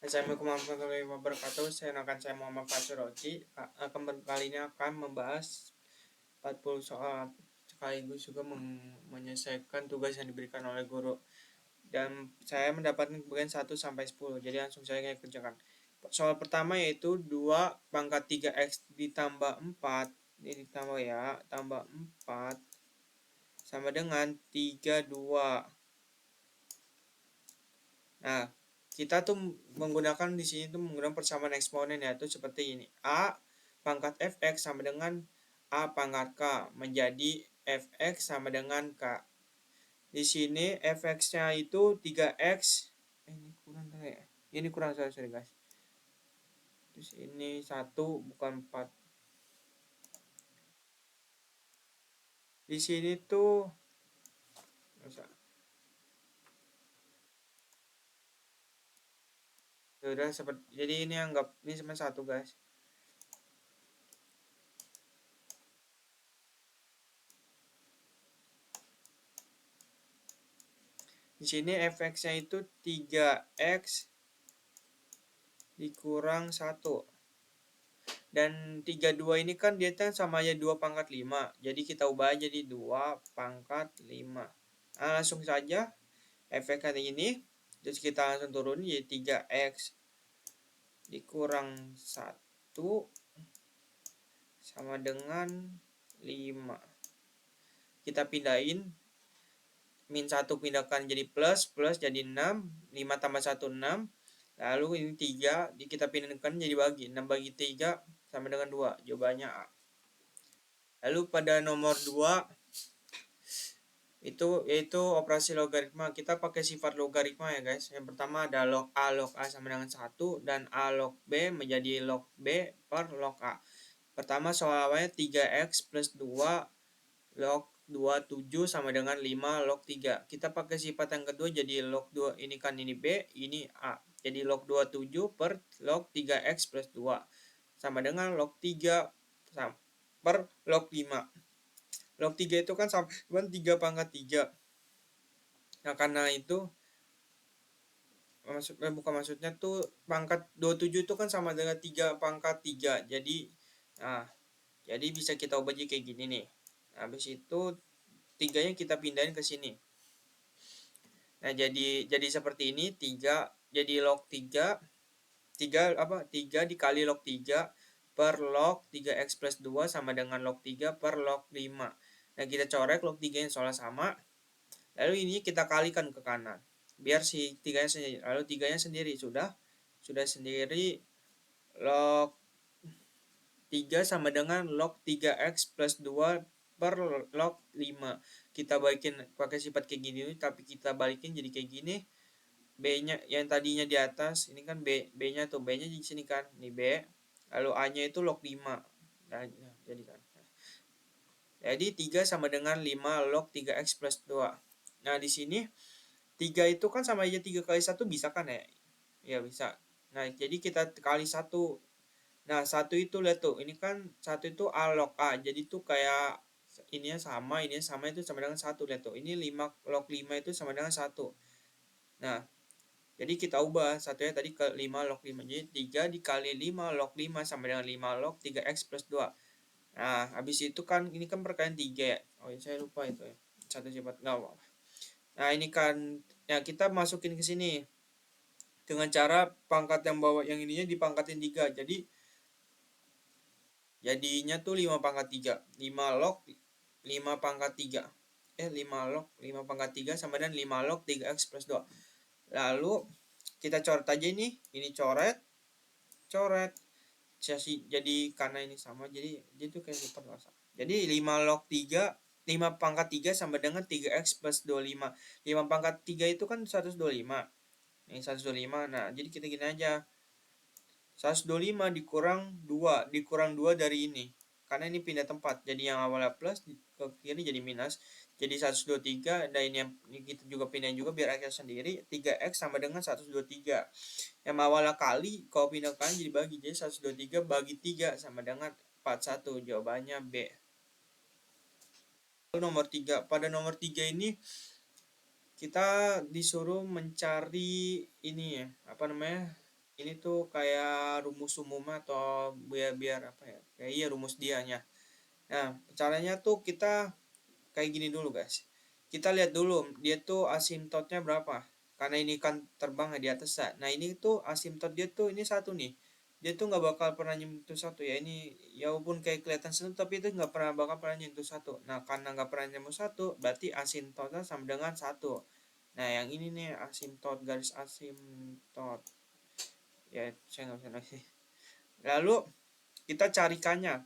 Assalamualaikum warahmatullahi wabarakatuh. Saya Muhammad Fatur Roji. Kali ini akan membahas 40 soal sekaligus juga menyelesaikan tugas yang diberikan oleh guru. Dan saya mendapatkan bagian 1 sampai 10. Jadi langsung saya kerjakan. Soal pertama yaitu 2 pangkat 3x ditambah 4. Ini ditambah ya, tambah 4 sama dengan 32. Nah, kita tuh menggunakan di sini tuh menggunakan persamaan eksponen, yaitu seperti ini. A pangkat fx sama dengan A pangkat k menjadi fx sama dengan k. Di sini fx-nya itu 3x. Ini kurang ya. Ini kurang, sorry guys. Terus ini 1 bukan 4. Di sini tuh sudah seperti, jadi ini anggap ini cuma 1 guys. Di sini fx-nya itu 3x dikurang 1. Dan 32 ini kan dia kan sama aja 2 pangkat 5. Jadi kita ubah jadi 2 pangkat 5. Nah, langsung saja efek kali ini. Terus kita langsung turun jadi 3x dikurang 1 sama dengan 5. Kita pindahin. Min 1 pindahkan jadi plus. Plus jadi 6. 5 tambah 1, 6. Lalu ini 3. Kita pindahkan jadi bagi. 6 bagi 3 sama dengan 2. Jawabannya A. Lalu pada nomor 2 itu yaitu operasi logaritma. Kita pakai sifat logaritma ya guys. Yang pertama ada log A sama dengan 1 dan A log B menjadi log B per log A. Pertama soal awalnya 3x plus 2 log 27 sama dengan 5 log 3. Kita pakai sifat yang kedua jadi log 2. Ini kan ini B, ini A. Jadi log 27 per log 3x plus 2 sama dengan log 3 per log 5. Log 3 itu kan sama 3 pangkat 3. Nah, karena itu maksudnya tuh pangkat 27 itu kan sama dengan 3 pangkat 3. Jadi bisa kita ubah jadi kayak gini nih. Nah, habis itu 3-nya kita pindahin ke sini. Nah, jadi seperti ini, 3 jadi log 3 3 dikali log 3 per log 3x plus 2 sama dengan log 3 per log 5. Nah, kita corek log 3 yang soalnya sama. Lalu ini kita kalikan ke kanan. Biar si 3-nya sendiri. Lalu 3-nya sendiri sudah sendiri log 3 sama dengan log 3x plus 2 per log 5. Kita balikin pakai sifat kayak gini tapi kita balikin jadi kayak gini. B-nya yang tadinya di atas, ini kan B-nya tuh, B-nya di sini kan, ini B. Lalu A-nya itu log 5. Nah, jadi kan. Jadi 3 sama dengan 5 log 3x plus 2. Nah, di sini 3 itu kan sama aja 3 kali 1 bisa kan ya? Ya bisa. Nah, jadi kita kali 1. Nah, 1 itu lihat tuh, ini kan 1 itu A log A. Jadi tuh kayak ininya sama itu sama dengan 1. Lihat tuh, ini 5 log 5 itu sama dengan 1. Nah, jadi kita ubah satunya tadi ke 5 log 5. Jadi 3 dikali 5 log 5 sama dengan 5 log 3x plus 2. Nah, habis itu kan ini kan perkalian 3 ya. Oh, ya, saya lupa itu ya. Satu sifat enggak apa. Nah, ini kan ya kita masukin ke sini dengan cara pangkat yang bawah yang ininya dipangkatin 3. Jadinya tuh 5 pangkat 3. 5 log 5 pangkat 3. 5 log 5 pangkat 3 sama dengan 5 log 3x plus 2. Lalu kita coret aja ini coret. Jadi karena ini sama jadi itu kayak lipat rasa. Jadi 5 log 3 5 pangkat 3 sama dengan 3x plus 25. 5 pangkat 3 itu kan 125. Ini 125. Nah, jadi kita gini aja. 125 dikurang 2 dari ini. Karena ini pindah tempat. Jadi yang awalnya plus ke kiri jadi minus. Jadi 123 dan ini kita juga pindahin juga biar x sendiri. 3x sama dengan 123. Yang awalnya kali kalau pindah ke kanan jadi bagi. Jadi 123 bagi 3 sama dengan 41. Jawabannya B. Nomor 3. Pada nomor 3 ini kita disuruh mencari ini ya, apa namanya? Ini tuh kayak rumus umum atau biar apa ya? Kayak iya rumus dianya. Nah, caranya tuh kita kayak gini dulu, guys. Kita lihat dulu dia tuh asimtotnya berapa. Karena ini kan terbang di atas ya. Nah, ini tuh asimtot dia tuh ini satu nih. Dia tuh nggak bakal pernah nyentuh satu ya. Ini ya walaupun kayak kelihatan satu tapi itu nggak pernah nyentuh satu. Nah, karena nggak pernah nyentuh satu, berarti asimtotnya sama dengan satu. Nah, yang ini nih asimtot, garis asimtot. Ya, saya nggak bisa lagi. Lalu kita carikannya.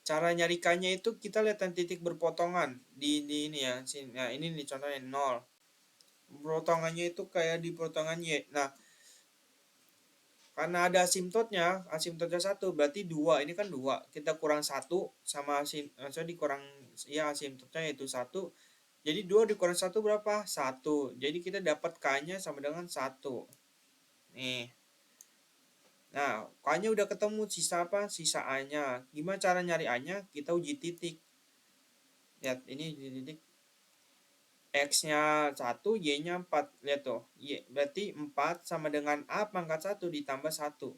Cara nyarikannya itu kita lihat yang titik berpotongan di ini ya. Sini. Nah, ini nih contohnya 0. Potongannya itu kayak di potongan Y. Nah, karena ada asimtotnya satu berarti dua. Ini kan dua. Kita kurang satu sama maksudnya dikurang ya asimtotnya yaitu satu. Jadi 2 dikurang satu berapa? Satu. Jadi kita dapat K-nya sama dengan satu. Nih. Nah, K-nya udah ketemu, sisa apa? Sisa A-nya. Gimana cara nyari A-nya? Kita uji titik. Lihat, ini uji titik. X-nya 1, Y-nya 4. Lihat tuh. Y, berarti 4 sama dengan A pangkat 1 ditambah 1.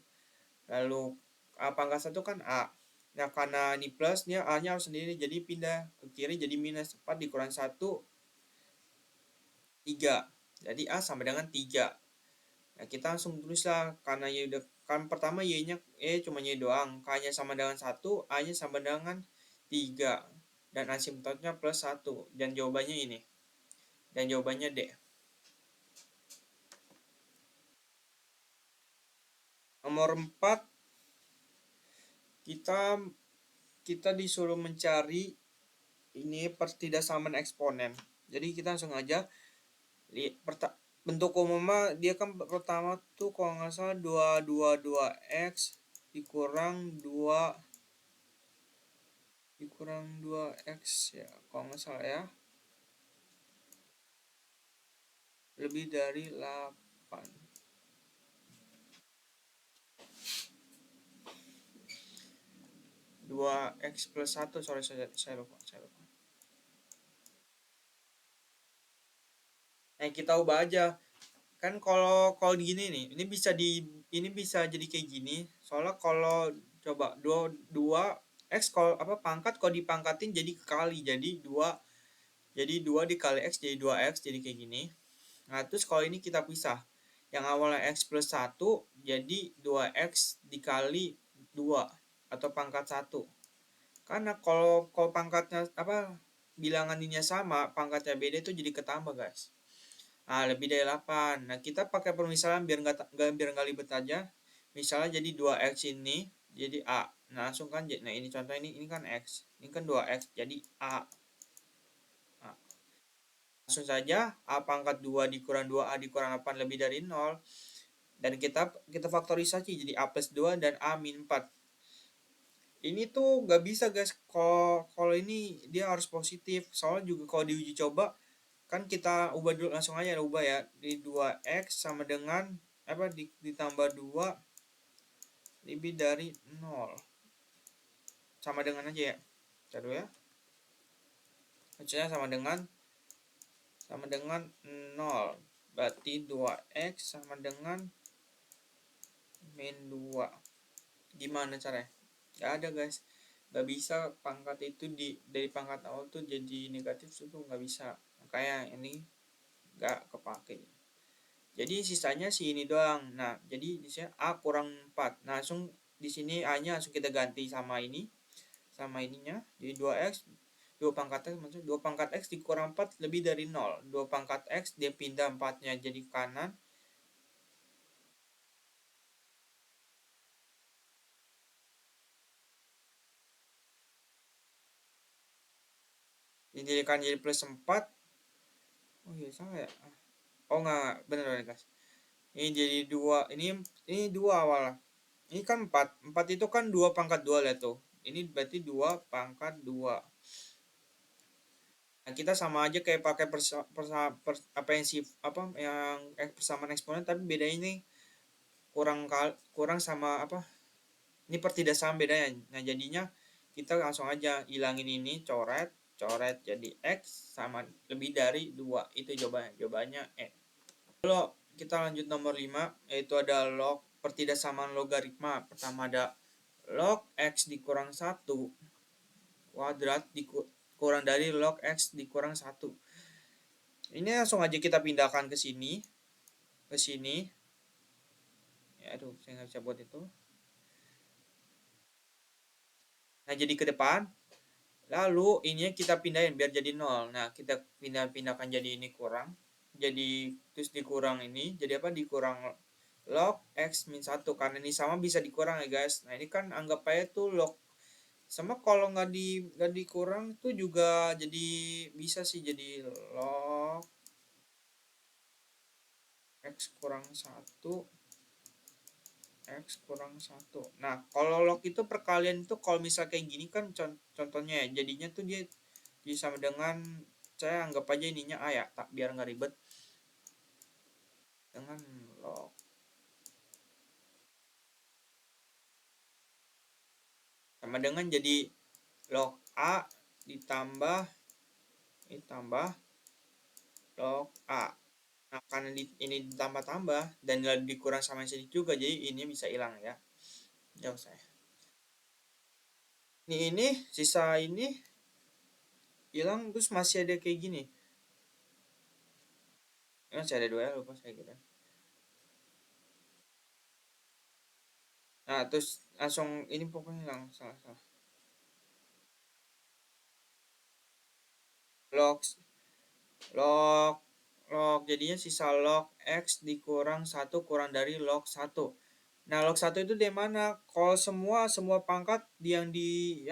Lalu A pangkat 1 kan A. Nah, karena ini plus, dia A-nya harus sendiri. Jadi pindah ke kiri jadi minus 4 dikurang 1, 3. Jadi A sama dengan 3. Nah, kita langsung tulislah. Karena Y udah, kan pertama Y-nya cuma Y doang. K-nya sama dengan 1, A-nya sama dengan 3. Dan asimtotnya plus 1. Dan jawabannya ini. Dan jawabannya D. Nomor 4, kita kita disuruh mencari ini pertidaksamaan eksponen. Jadi kita langsung aja bentuk umumnya dia kan pertama tuh kalau nggak salah 2 dikurang 2 dikurang 2x ya kalau nggak salah ya, lebih dari 8. 2x plus 1, sorry saya lupa. Nah, kita ubah aja. Kan kalau kalau gini nih, ini bisa jadi kayak gini. Soalnya kalau coba 2 x kalau apa pangkat kalau dipangkatin jadi kali. Jadi 2 dikali x jadi 2x jadi kayak gini. Nah, terus kalau ini kita pisah. Yang awalnya x plus 1 jadi 2x dikali 2 atau pangkat 1. Karena kalau pangkatnya apa bilangan ininya sama, pangkatnya beda itu jadi ketambah, guys. Nah, lebih dari 8. Nah, kita pakai permisalan biar nggak ribet aja. Misalnya jadi 2x ini jadi A. Nah, langsung kan nah ini contoh ini kan x. Ini kan 2x jadi A. Nah, langsung saja A pangkat 2 dikurang 2A dikurang 8 lebih dari 0. Dan kita faktorisasi jadi A plus 2 dan A min 4. Ini tuh nggak bisa, guys. Kalau ini dia harus positif. Soalnya juga kalau diuji coba kan kita ubah dulu langsung aja ubah ya. Di 2x sama dengan apa ditambah 2 lebih dari 0. Sama dengan aja ya. Coba ya. Hasilnya sama dengan 0. Berarti 2x sama dengan min 2. Gimana caranya? Gak ada, guys. Gak bisa pangkat itu dari pangkat awal tuh jadi negatif itu gak bisa. Makanya ini gak kepake. Jadi sisanya si ini doang. Nah, jadi di sini A kurang 4. Nah, langsung di sini A-nya langsung kita ganti sama ini. Sama ininya. Jadi 2x 2 pangkat x maksudnya 2 pangkat x dikurang 4 lebih dari 0. 2 pangkat x dia pindah 4-nya jadi kanan. Dijadikan jadi plus 4. Oh iya salah ya. Oh enggak, benar guys. Ini jadi 2. Ini 2 awalnya. Ini kan 4. 4 itu kan 2 pangkat 2 lah tuh. Ini berarti 2 pangkat 2. Nah, kita sama aja kayak pakai apa yang persamaan eksponen tapi bedanya ini kurang sama apa? Ini pertidaksamaan bedanya. Nah, jadinya kita langsung aja hilangin ini, coret jadi x sama lebih dari 2. Itu jawabannya. Jawabannya E. Kalau kita lanjut nomor 5, yaitu ada log pertidaksamaan logaritma. Pertama ada log x dikurang 1 kuadrat dikurang dari log x dikurang 1. Ini langsung aja kita pindahkan ke sini. Ke sini. Ya, aduh, saya nggak bisa buat itu. Nah, jadi ke depan. Lalu ini kita pindahin biar jadi 0. Nah, kita pindahkan jadi ini kurang. Jadi terus dikurang ini. Jadi apa? Dikurang log x min 1. Karena ini sama bisa dikurang ya guys. Nah, ini kan anggap aja tuh log. Sama kalau nggak dikurang tuh juga jadi bisa sih jadi log x kurang 1 x kurang 1. Nah, kalau log itu perkalian itu kalau misal kayak gini kan contohnya ya, jadinya tuh dia sama dengan, saya anggap aja ininya A ya, tak biar nggak ribet, dengan log sama dengan jadi log A ditambah log A. Nah, karena ini ditambah-tambah dan dikurang sama sini juga, jadi ini bisa hilang ya. Jauh saya. Ini sisa ini hilang terus masih ada kayak gini. Ini masih ada dua ya, lupa saya gitu. Nah, terus langsung ini pokoknya hilang, salah. Log log log jadinya sisa log x dikurang 1 kurang dari log 1. Nah, log 1 itu di mana? Kalau semua pangkat yang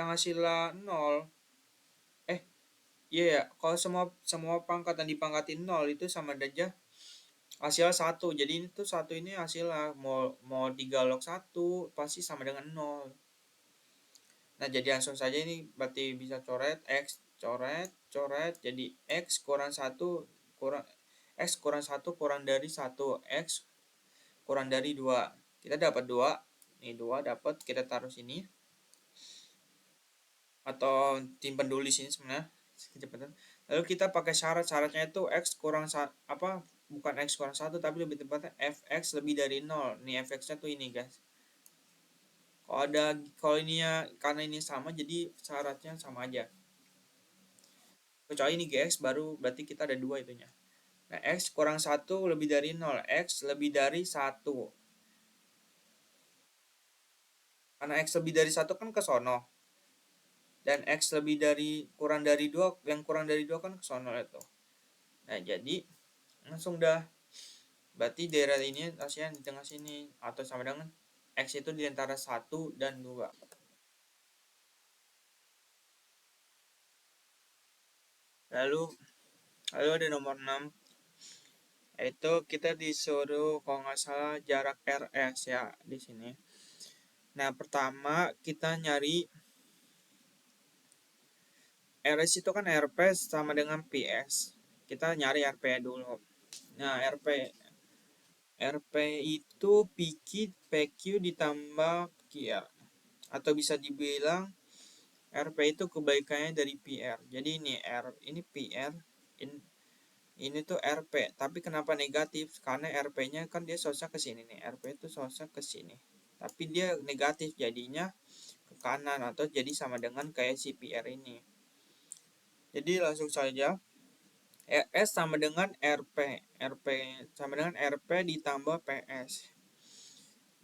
hasilnya 0. Iya ya, kalau semua pangkat yang dipangkatin 0 itu sama aja hasilnya 1. Jadi ini tuh 1 ini hasilnya mau 3 log 1 pasti sama dengan 0. Nah, jadi langsung saja ini berarti bisa coret x, coret jadi x kurang 1 kurang x kurang 1 kurang dari 1, x kurang dari 2. Kita dapat 2. Ini 2 dapat, kita taruh sini atau simpan dulu di sini sebenarnya kecepatan. Lalu kita pakai syaratnya itu x kurang apa, bukan x kurang 1 tapi lebih tepatnya fx lebih dari 0. Nih fx-nya tuh ini guys. Kalau ini ya, karena ini sama jadi syaratnya sama aja. Kecuali ini gx baru berarti kita ada 2 itunya. Nah, x kurang 1 lebih dari 0, x lebih dari 1. Karena x lebih dari 1 kan ke sono. Dan x lebih dari kurang dari 2, yang kurang dari 2 kan ke sono itu. Nah, jadi langsung dah. Berarti daerah ini hasilnya di tengah sini atau sama dengan x itu di antara 1 dan 2. Lalu ada nomor 6, itu kita disuruh kalau nggak salah jarak RS ya di sini. Nah, pertama kita nyari RS itu kan RP sama dengan PS. Kita nyari RP dulu. Nah, RP itu PQ ditambah QR. Atau bisa dibilang RP itu kebaikannya dari PR. Jadi ini PR, ini tuh RP. Tapi kenapa negatif? Karena RP-nya kan dia sosnya ke sini nih. RP itu sosnya ke sini. Tapi dia negatif jadinya ke kanan atau jadi sama dengan kayak si PR ini. Jadi langsung saja RS sama dengan RP. RP sama dengan RP ditambah PS.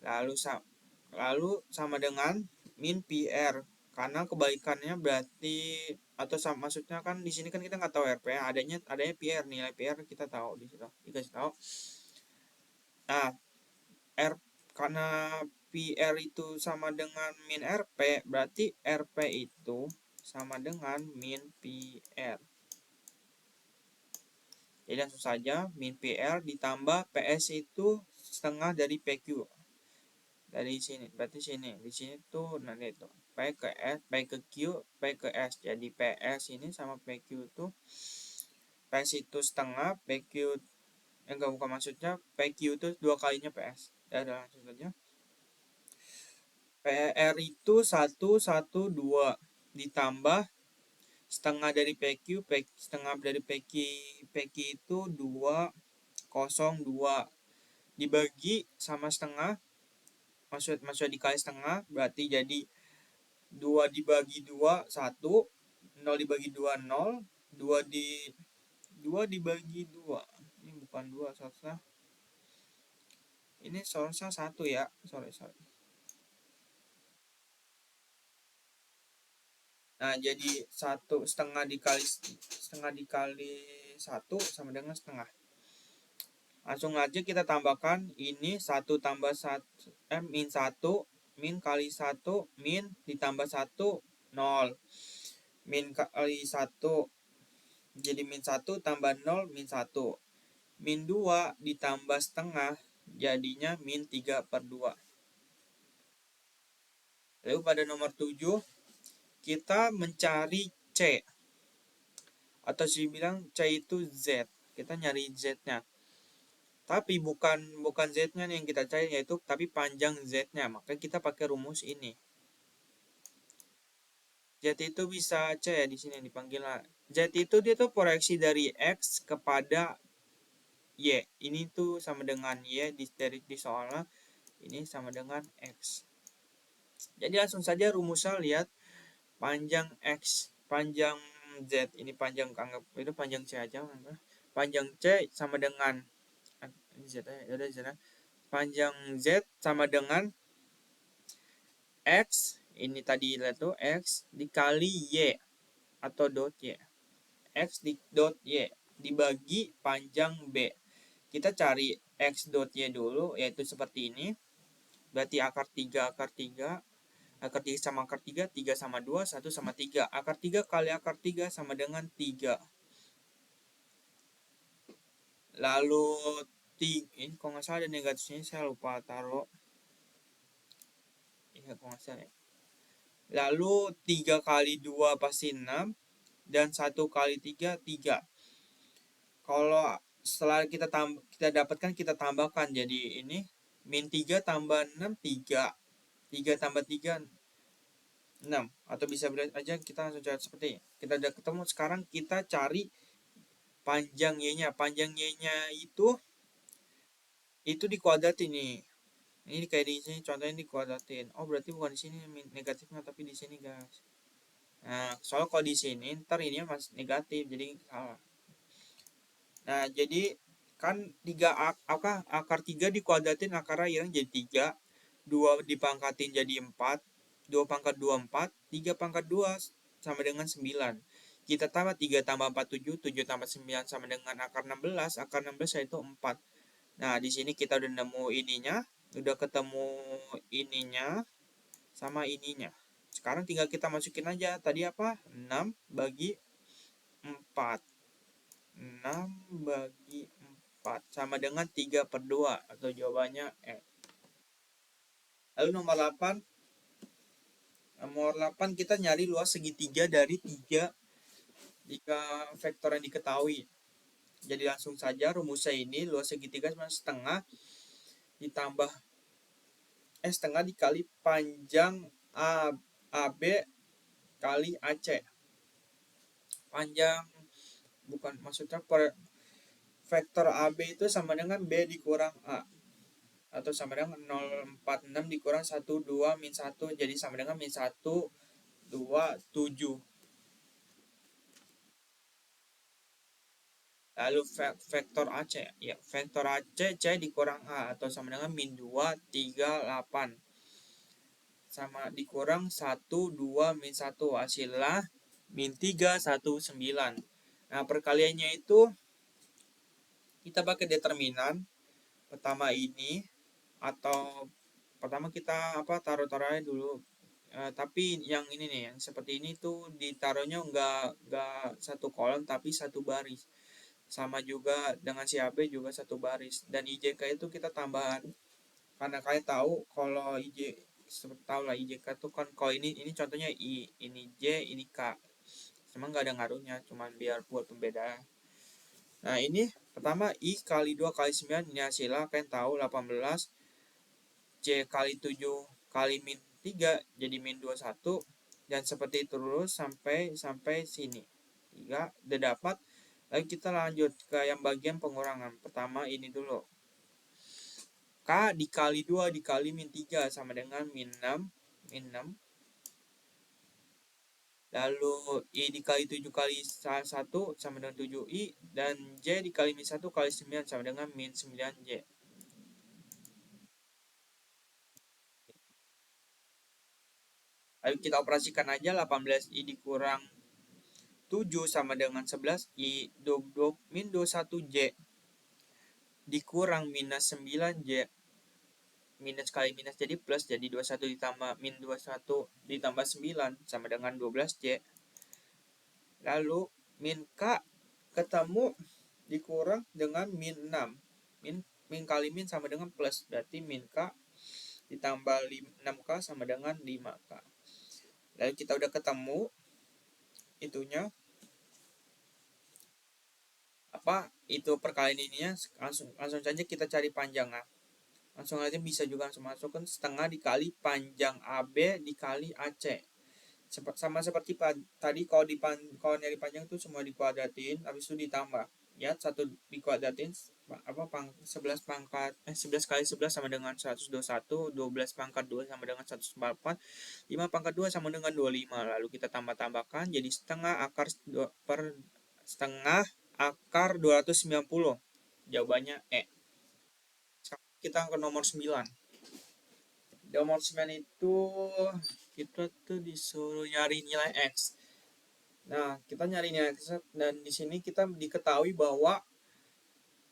Lalu sama dengan min PR. Karena kebalikannya berarti atau sama, maksudnya kan di sini kan kita nggak tahu RP, adanya PR, nilai PR kita tahu di situ dikasih tahu. Nah, R karena PR itu sama dengan min RP, berarti RP itu sama dengan min PR. Jadi langsung saja min PR ditambah PS itu setengah dari PQ. Dari sini, berarti sini, di sini tuh nanti itu P ke S, P ke Q, P ke S. Jadi PS ini sama PQ tuh, PS itu setengah, PQ enggak, bukan, maksudnya PQ itu dua kalinya PS. Ya udah langsung saja. PR itu 112 ditambah setengah dari PQ, setengah dari PQ itu 202. dibagi sama setengah, maksudnya dikali setengah, berarti jadi 2 dibagi 2 1, 0 dibagi 2 0, 2 dibagi 2. Ini bukan 2 seharusnya. Ini seharusnya 1 ya. Sorry. Nah, jadi 1 setengah dikali 1 sama dengan setengah. Langsung aja kita tambahkan ini 1 tambah 1 min 1 min kali 1 min ditambah 1 0. Min kali 1 jadi min 1 tambah 0 min 1. Min 2 ditambah setengah jadinya min 3 per 2. Lalu pada nomor 7 kita mencari C, atau saya bilang C itu Z. Kita nyari Z-nya. Tapi bukan Z-nya yang kita cari, yaitu tapi panjang Z-nya. Maka kita pakai rumus ini. Z itu bisa C ya, di sini dipanggil Z itu dia tuh proyeksi dari X kepada Y. Ini tuh sama dengan Y di soalnya. Ini sama dengan X. Jadi langsung saja rumusnya lihat panjang X, panjang Z, ini panjang, anggap itu panjang C aja. Panjang C sama dengan Z ya udah Z. Panjang Z sama dengan X, ini tadi lihat tuh X dikali Y atau dot Y. X di dot Y dibagi panjang B. Kita cari X dot Y dulu, yaitu seperti ini. Berarti akar 3 akar 3 sama akar 3, 3 sama 2, 1 sama 3. Akar 3 kali akar 3 sama dengan 3. Lalu ini kalau nggak salah ada negatifnya, saya lupa taruh. Ya, kalau nggak salah ya. Lalu 3 kali 2 pasti 6. Dan 1 kali 3, 3. Kalau setelah kita dapatkan, kita tambahkan. Jadi ini min 3 tambah 6, 3. 3 tambah 3, 6. Atau bisa aja kita langsung cari seperti ini. Kita udah ketemu, sekarang kita cari panjang Y-nya. Panjang Y-nya itu dikuadratin nih. Ini kayak di sini contohnya dikuadratin. Oh, berarti bukan di sini negatifnya, tapi di sini, guys. Nah, soalnya kalau di sini ntar ini masih negatif, jadi salah. Nah, jadi kan akar 3 dikuadratin, akarnya yang jadi 3. 2 dipangkatin jadi 4. 2 pangkat 2 4. 3 pangkat 2 sama dengan 9. Kita tambah 3 tambah 4 7. 7 tambah 9 sama dengan akar 16. Akar 16 yaitu 4. Nah, di sini kita udah nemu ininya, udah ketemu ininya sama ininya. Sekarang tinggal kita masukin aja. Tadi apa? 6 bagi 4. 6 bagi 4 sama dengan 3 per 2, atau jawabannya E. Lalu nomor 8. Nomor 8 kita nyari luas segitiga dari 3 vektor yang diketahui. Jadi langsung saja rumusnya ini, luas segitiga sama setengah ditambah setengah dikali panjang AB kali AC. Panjang bukan, maksudnya vektor AB itu sama dengan B dikurang A, atau sama dengan 046 dikurang 1 2 min 1, jadi sama dengan min 1 2 7. Lalu vektor AC, ya vektor AC C dikurang A, atau sama dengan min 2 3 8 sama dikurang 1 2 min 1, hasilnya min 3 1 9. Nah, perkaliannya itu kita pakai determinan pertama ini, atau pertama kita taruh aja dulu. Tapi yang ini nih, yang seperti ini tuh ditaruhnya nggak satu kolom tapi satu baris. Sama juga dengan si AB juga satu baris. Dan IJK itu kita tambahan. Karena kalian tahu kalau tahu lah IJK tuh kan, kalau ini contohnya I, ini J, ini K. Emang nggak ada ngaruhnya, cuman biar buat pembeda. Nah, ini pertama I kali 2 kali 9, ini hasilnya kalian tahu 18. C kali 7 kali min 3 jadi min 21, dan seperti itu terus sampai sini. 3 udah dapat. Lalu kita lanjut ke yang bagian pengurangan. Pertama ini dulu. K dikali 2 dikali min 3 sama dengan min 6. Min 6. Lalu I dikali 7 kali 1 sama dengan 7I. Dan J dikali min 1 kali 9 sama dengan min 9J. Lalu kita operasikan aja 18I dikurang 7 sama dengan 11I min 21J dikurang minus 9J. Minus kali minus jadi plus, jadi 21 ditambah min 21 ditambah 9 sama dengan 12J. Lalu min K ketemu dikurang dengan min 6. Min kali min sama dengan plus, berarti min K ditambah 6K sama dengan 5K. Lalu kita udah ketemu itunya, apa itu perkalian ininya, langsung saja kita cari panjangnya. Langsung aja bisa juga langsung masukkan setengah dikali panjang AB dikali AC. Sama seperti tadi, kalau nyari panjang itu semua dikuadratin, habis itu ditambah. Ya, 1 dikuadratin 11 pangkat 11 kali 11 sama dengan 121, 12 pangkat 2 sama dengan 144, 5 pangkat 2 sama dengan 25. Lalu kita tambahkan jadi setengah akar setengah akar 290. Jawabannya E. Kita ke nomor 9. Nomor 9 itu kita tuh disuruh nyari nilai X. Nah, kita nyari nilai X, dan di sini kita diketahui bahwa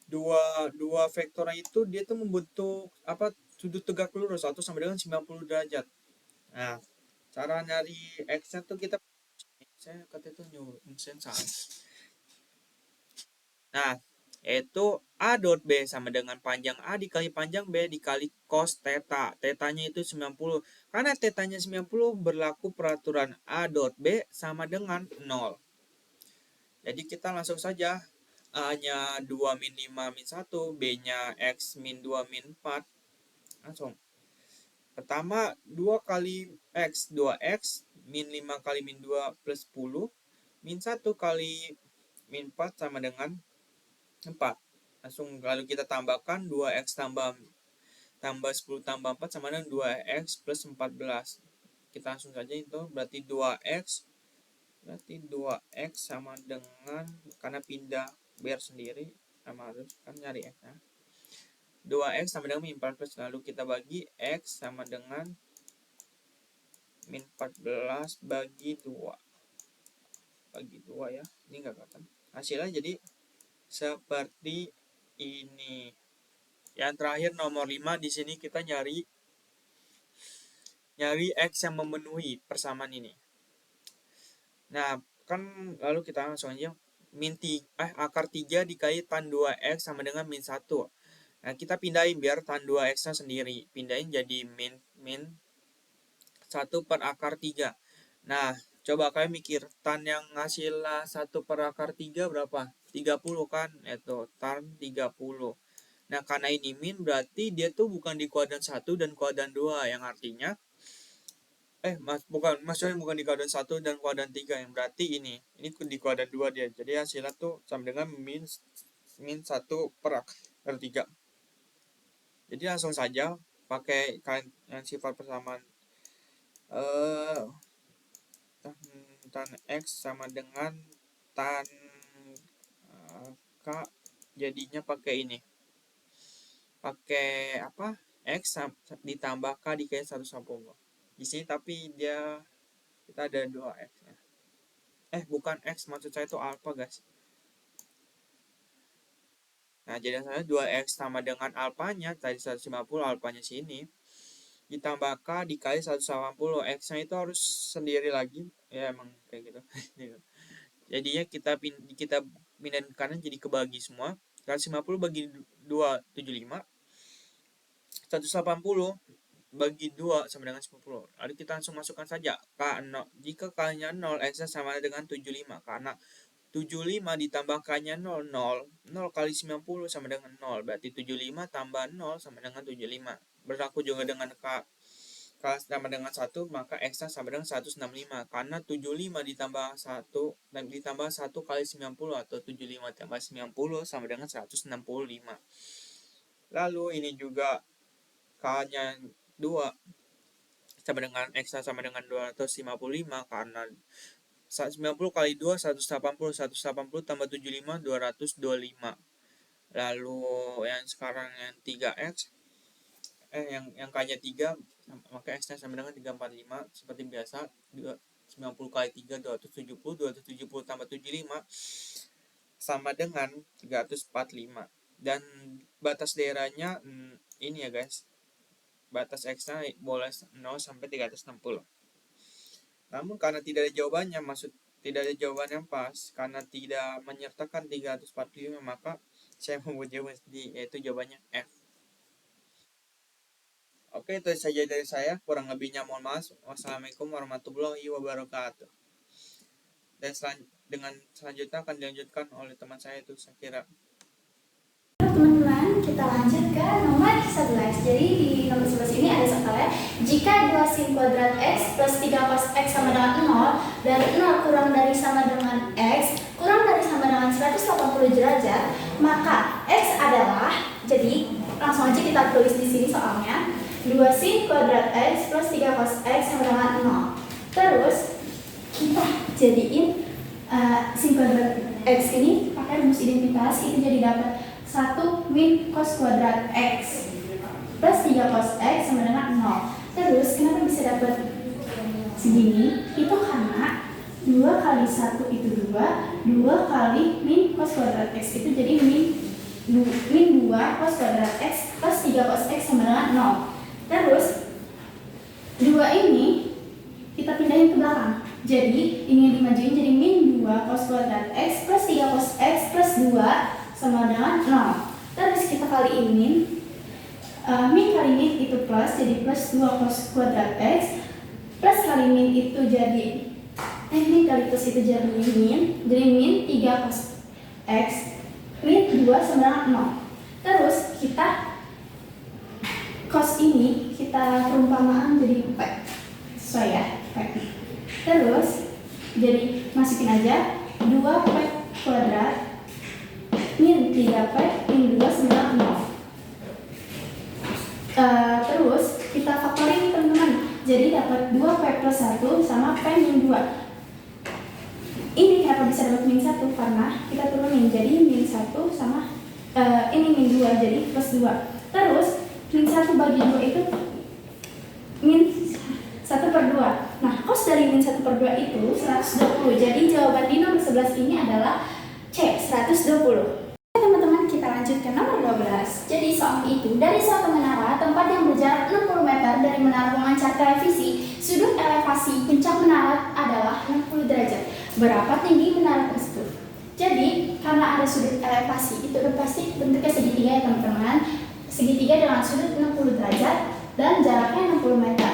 dua vektor itu dia tuh membentuk apa, sudut tegak lurus atau sama dengan 90 derajat. Nah, cara nyari X-nya tuh kita, saya kata itu nyuruh Nah, yaitu A dot B sama dengan panjang A dikali panjang B dikali cos theta. Tetanya itu 90. Karena tetanya 90 berlaku peraturan A dot B sama dengan 0. Jadi kita langsung saja, A-nya 2 min 5 min 1, B-nya X min 2 min 4. Langsung. Pertama, 2 kali X, 2X, min 5 kali min 2 plus 10, min 1 kali min 4 sama dengan 4. Langsung lalu kita tambahkan 2x tambah 10 tambah 4 sama dengan 2x plus 14. Kita langsung saja itu, berarti 2x sama dengan, karena pindah biar sendiri sama harus kan nyari x ya. 2x sama dengan min 14, lalu kita bagi x sama dengan min 14 bagi 2. Bagi 2 ya. Ini enggak kelihatan. Hasilnya jadi seperti ini. Yang terakhir nomor 5, di sini kita nyari X yang memenuhi persamaan ini. Nah, kan lalu kita langsung aja akar 3 dikali tan 2x sama dengan min 1. Nah, kita pindahin biar tan 2x-nya sendiri. Pindahin jadi min 1 per akar 3. Nah, coba kalian mikir, tan yang hasilnya 1 per akar 3 berapa? 30 kan? Itu tan 30. Nah, karena ini min, berarti dia tuh bukan di kuadran 1 dan kuadran 2, yang artinya maksudnya bukan di kuadran 1 dan kuadran 3, yang berarti ini di kuadran 2 dia. Jadi hasilnya tuh sama dengan min 1 per akar 3. Jadi langsung saja pakai yang sifat persamaan tan X sama dengan tan K, jadinya pakai ini. Pakai apa? X ditambah K dikali 1/10. Di sini tapi kita ada 2x ya. Bukan x, maksud saya itu alpha, guys. Nah, jadi saya 2x sama dengan alfanya tadi 150, alfanya sini ditambah K dikali 180. X-nya itu harus sendiri lagi. Ya emang kayak gitu. Jadinya kita pindahin kanan jadi kebagi semua. 150 bagi 2 75. 180 bagi 2 sama dengan 10. Lalu kita langsung masukkan saja K0. Jika K-nya 0, X-nya sama dengan 75. Karena 75 ditambah K-nya 0, 0 kali 90 sama dengan 0. Berarti 75 tambah 0 sama dengan 75. Berlaku juga dengan K sama dengan 1, maka X-nya sama dengan 165. Karena 75 ditambah 1 dan ditambah 1 kali 90 atau 75 tambah 90 sama dengan 165. Lalu ini juga K-nya 2 sama dengan X sama dengan 255 karena 90 kali 2 180 tambah 75 225. Lalu yang sekarang yang 3X yang K-nya 3 maka X-nya sama dengan 345 seperti biasa. 90 kali 3 270 tambah 75 sama dengan 345. Dan batas daerahnya ini ya guys, batas X-nya boleh 0 sampai 360. Namun karena tidak ada jawabannya, tidak ada jawaban yang pas, karena tidak menyertakan 345, maka saya membuat jawaban sendiri, yaitu jawabannya F. Oke, itu saja dari saya. Kurang lebihnya mohon maaf. Wassalamualaikum warahmatullahi wabarakatuh. Dan selanjutnya akan dilanjutkan oleh teman saya itu Sakira. Teman-teman, kita lanjut ke nomor 11. Jadi di nomor 11 ini ada soalnya, jika 2 sin kuadrat X plus 3 cos X sama dengan 0 dan 0 kurang dari sama dengan X kurang dari sama dengan 180 derajat, maka X adalah, jadi langsung aja kita tulis di sini soalnya, 2 sin kuadrat X plus 3 cos X sama dengan 0. Terus kita jadiin sin kuadrat X ini pakai rumus identitas, itu jadi dapat 1 min cos kuadrat X plus 3 cos X sama dengan 0. Terus kenapa bisa dapat segini? Itu karena 2 kali 1 itu 2 kali min cos kuadrat X itu jadi min 2 cos kuadrat X plus 3 cos X sama dengan 0. Terus 2 ini kita pindahin ke belakang. Jadi ini yang dimajuin jadi min 2 cos kuadrat X plus 3 cos X plus 2 sama dengan 0. Terus kita kaliin min kali min itu plus, jadi plus 2 cos kuadrat X plus kali min itu jadi min kali plus itu jadi min 3 cos X min 2 sama dengan 0. Terus kita cos ini kita perumpamaan jadi P, sesuai ya P. Terus jadi masukin aja 2P kuadrat min 3P min 2 sama 0. Terus kita faktorin teman-teman, jadi dapat 2P plus 1 sama P min 2. Ini kenapa bisa dapat min 1? Karena kita turunin, jadi min 1 sama ini min 2, jadi plus 2. Terus min 1 bagi 2 itu min 1/2. Nah, cos dari min 1/2 itu 120. Jadi jawaban di nomor 11 ini adalah C, 120. Teman-teman, kita lanjut ke nomor 12. Jadi soal itu, dari suatu menara tempat yang berjarak 60 meter dari menara pemancar televisi, sudut elevasi puncak menara adalah 60 derajat. Berapa tinggi menara tersebut? Jadi, karena ada sudut elevasi, itu udah pasti bentuknya segitiga ya teman-teman. Segitiga dengan sudut 60 derajat dan jaraknya 60 meter.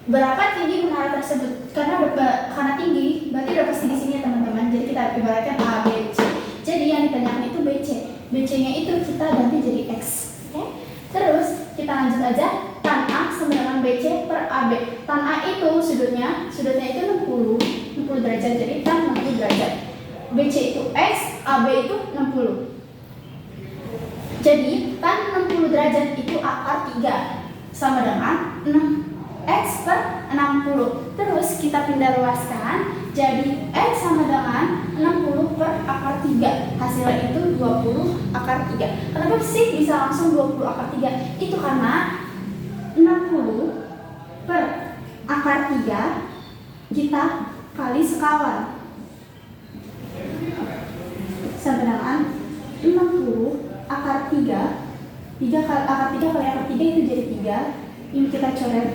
Berapa tinggi menara tersebut? Karena tinggi, berarti udah pasti di sini ya teman-teman. Jadi kita ibaratkan A, B, C. Jadi yang ditanyakan itu BC. BC-nya itu kita ganti jadi X. Oke? Terus kita lanjut aja. Tan A sama dengan BC per AB. Tan A itu sudutnya itu 60 derajat. Jadi tan 60 derajat. BC itu X, AB itu 60. Jadi tan 60 derajat itu akar 3 sama dengan 6X per 60. Terus kita pindah luaskan, jadi X sama dengan 60 per akar 3. Hasilnya itu 20 akar 3. Kenapa sih bisa langsung 20 akar 3? Itu karena 60 per akar 3 kita kali sekawan. Sama dengan 60 akar 3 akar 3 kali akar 3 itu jadi 3. Ini kita coret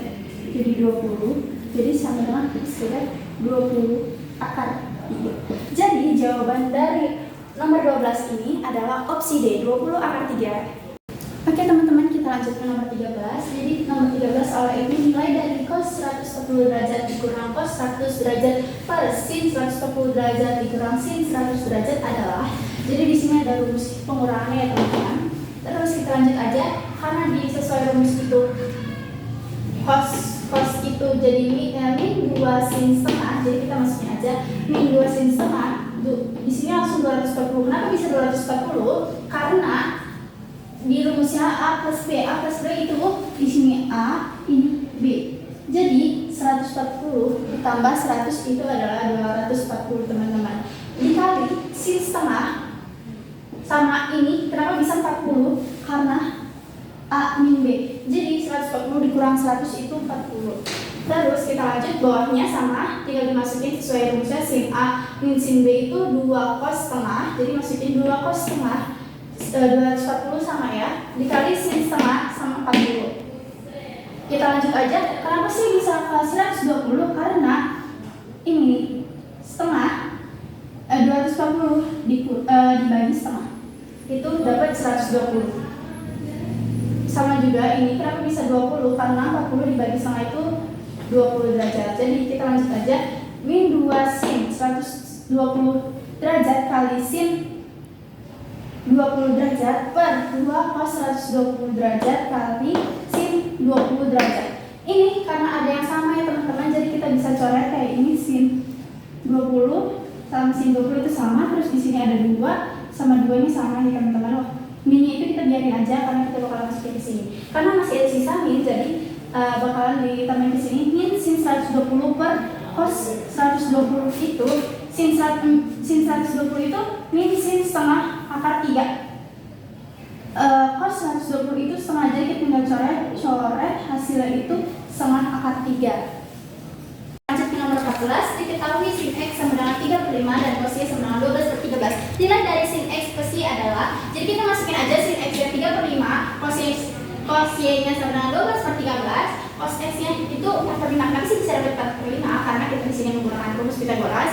jadi 20. Jadi sama dengan sekitar 20 akar 3. Jadi jawaban dari nomor 12 ini adalah opsi D, 20 akar 3. Oke teman-teman, kita lanjut ke nomor 13. Jadi nomor 13 soal ini nilai dari cos 140 derajat dikurang cos 100 derajat per sin 140 derajat dikurang sin 100 derajat adalah. Jadi di sini ada rumus pengurangannya ya teman-teman. Terus kita lanjut aja, karena di sesuai rumus itu cos itu jadi min 2 sin setengah, jadi kita masukin aja min 2 sin setengah. Di sini langsung 240. Kenapa bisa 240? Karena di rumusnya A plus B itu di sini A, ini B. Jadi 140 ditambah 100 itu adalah 240 teman-teman. Dikali sin setengah sama ini, kenapa bisa 40? Karena A min B. Jadi 140 dikurang 100 itu 40. Terus kita lanjut, bawahnya sama, tinggal dimasukin sesuai rumusnya. Sin A min sin B itu 2 cos setengah. Jadi masukin 2 cos setengah, 240 sama ya, dikali sin setengah sama 40. Kita lanjut aja, kenapa sih bisa ke 120? Karena ini setengah 240 dibagi setengah itu dapat 120. Sama juga ini, kenapa bisa 20? Karena 40 dibagi setengah itu 20 derajat. Jadi kita lanjut aja, min 2 sin 120 derajat kali sin 20 derajat per 2 cos 120 derajat kali sin 20 derajat. Ini karena ada yang sama ya teman-teman, jadi kita bisa coret kayak ini, sin 20 sama sin 20 itu sama, terus di sini ada 2 sama 2 ini sama ya teman-teman. Wah, minnya itu kita biarin aja karena kita bakalan masukin ke sini. Karena masih ada sisa min, jadi bakalan ditambahin ke sini. Min sin 120 per cos 120 itu sin 120 itu min sin setengah akar 3. Cos 120 itu setengah, jadi kita tinggal coret hasilnya itu setengah akar 3. Lanjut ke nomor 14, diketahui sin X sama dengan 35 dan cos Y sama dengan 12 per 13. Nilai dari sin X plus Y adalah, jadi kita masukin aja sin X nya 3 per 5, cos Y nya sama dengan 12 per 13, cos X nya itu 4 per 5. Kenapa sih bisa dapat 4 per 5? Karena kita di sini menggunakan rumus Pythagoras.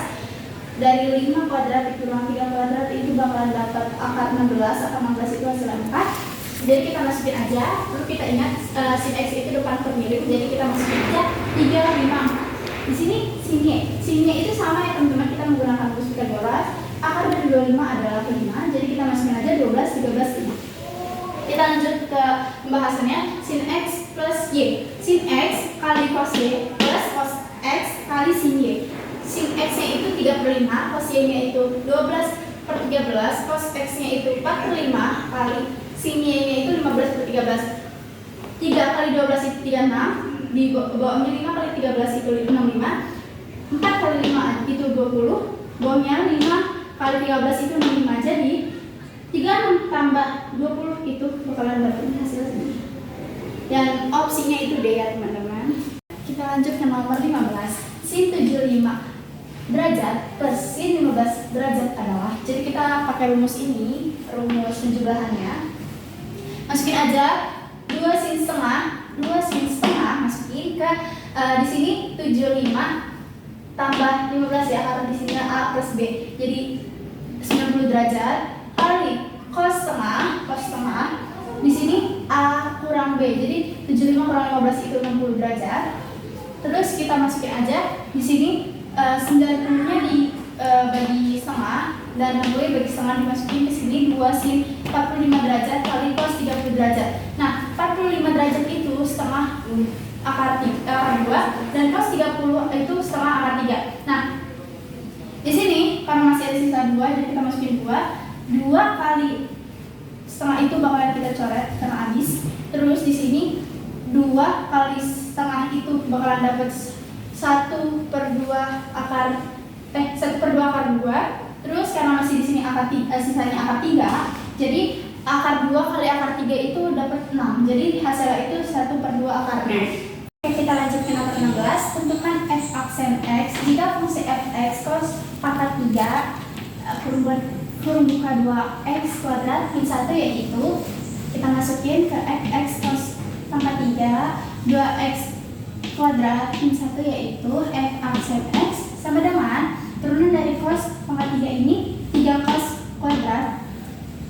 Dari 5 kuadrat dikurang 3 kuadrat itu bakalan dapat akar 16. Akar 16 itu hasilnya 4. Jadi kita masukin aja. Lalu kita ingat sin X itu depan per miring, jadi kita masukin aja 3, 5, 4. Di sini sin-nya itu sama ya teman-teman, kita menggunakan rumus Pythagoras. Akar dari 25 adalah 5, jadi kita masukin aja 12, 13, 5. Kita lanjut ke pembahasannya. Sin X plus Y. Sin X kali cos Y plus cos X kali sin Y. Sin X nya itu 3 per 5, cos Y nya itu 12 per 13, cos X nya itu 4 per 5 kali sin Y nya itu 15 per 13. 3 kali 12 itu 36, di bawahnya 5 kali 13 itu 65, 4 kali 5 itu 20, bawahnya 5 kali 13 itu 65. Jadi 36 tambah 20 itu bakalan dapat hasil segini. Dan opsinya itu D ya teman-teman. Kita lanjut ke nomor 15. Sin 75 derajat plus sin 15 derajat adalah, jadi kita pakai rumus ini, rumus penjumlahannya. Masukin aja 2 sin setengah masukin ke di sini 75 tambah 15 ya, karena di sini A plus B. Jadi 90 derajat kali cos setengah di sini A kurang B. Jadi 75 kurang 15 itu 60 derajat. Terus kita masukin aja di sini 90-nya bagi setengah dan 60 bagi setengah dimasukin ke sini 2 sin 45 derajat kali cos 30 derajat. Nah, 45 derajat itu setengah akar 2 dan cos 30 itu setengah akar 3. Nah, di sini karena masih ada sisa 2, jadi kita masukin 2 kali setengah itu bakalan kita coret karena habis. Terus di sini 2 kali setengah itu bakalan dapat 1 per 2 akar 2. Terus karena masih di sini sisanya akar 3, jadi akar 2 kali akar 3 itu dapat 6. Jadi hasilnya itu 1 per 2 akar 6. Oke, kita lanjut ke nomor 16. Tentukan f aksen x jika fungsi fx cos pangkat 3 kurung buka 2x kuadrat min 1, yaitu kita masukin ke fx cos pangkat 3 2x kuadrat min 1, yaitu f aksen x sama dengan turunan dari cos pangkat 3 ini 3 cos kuadrat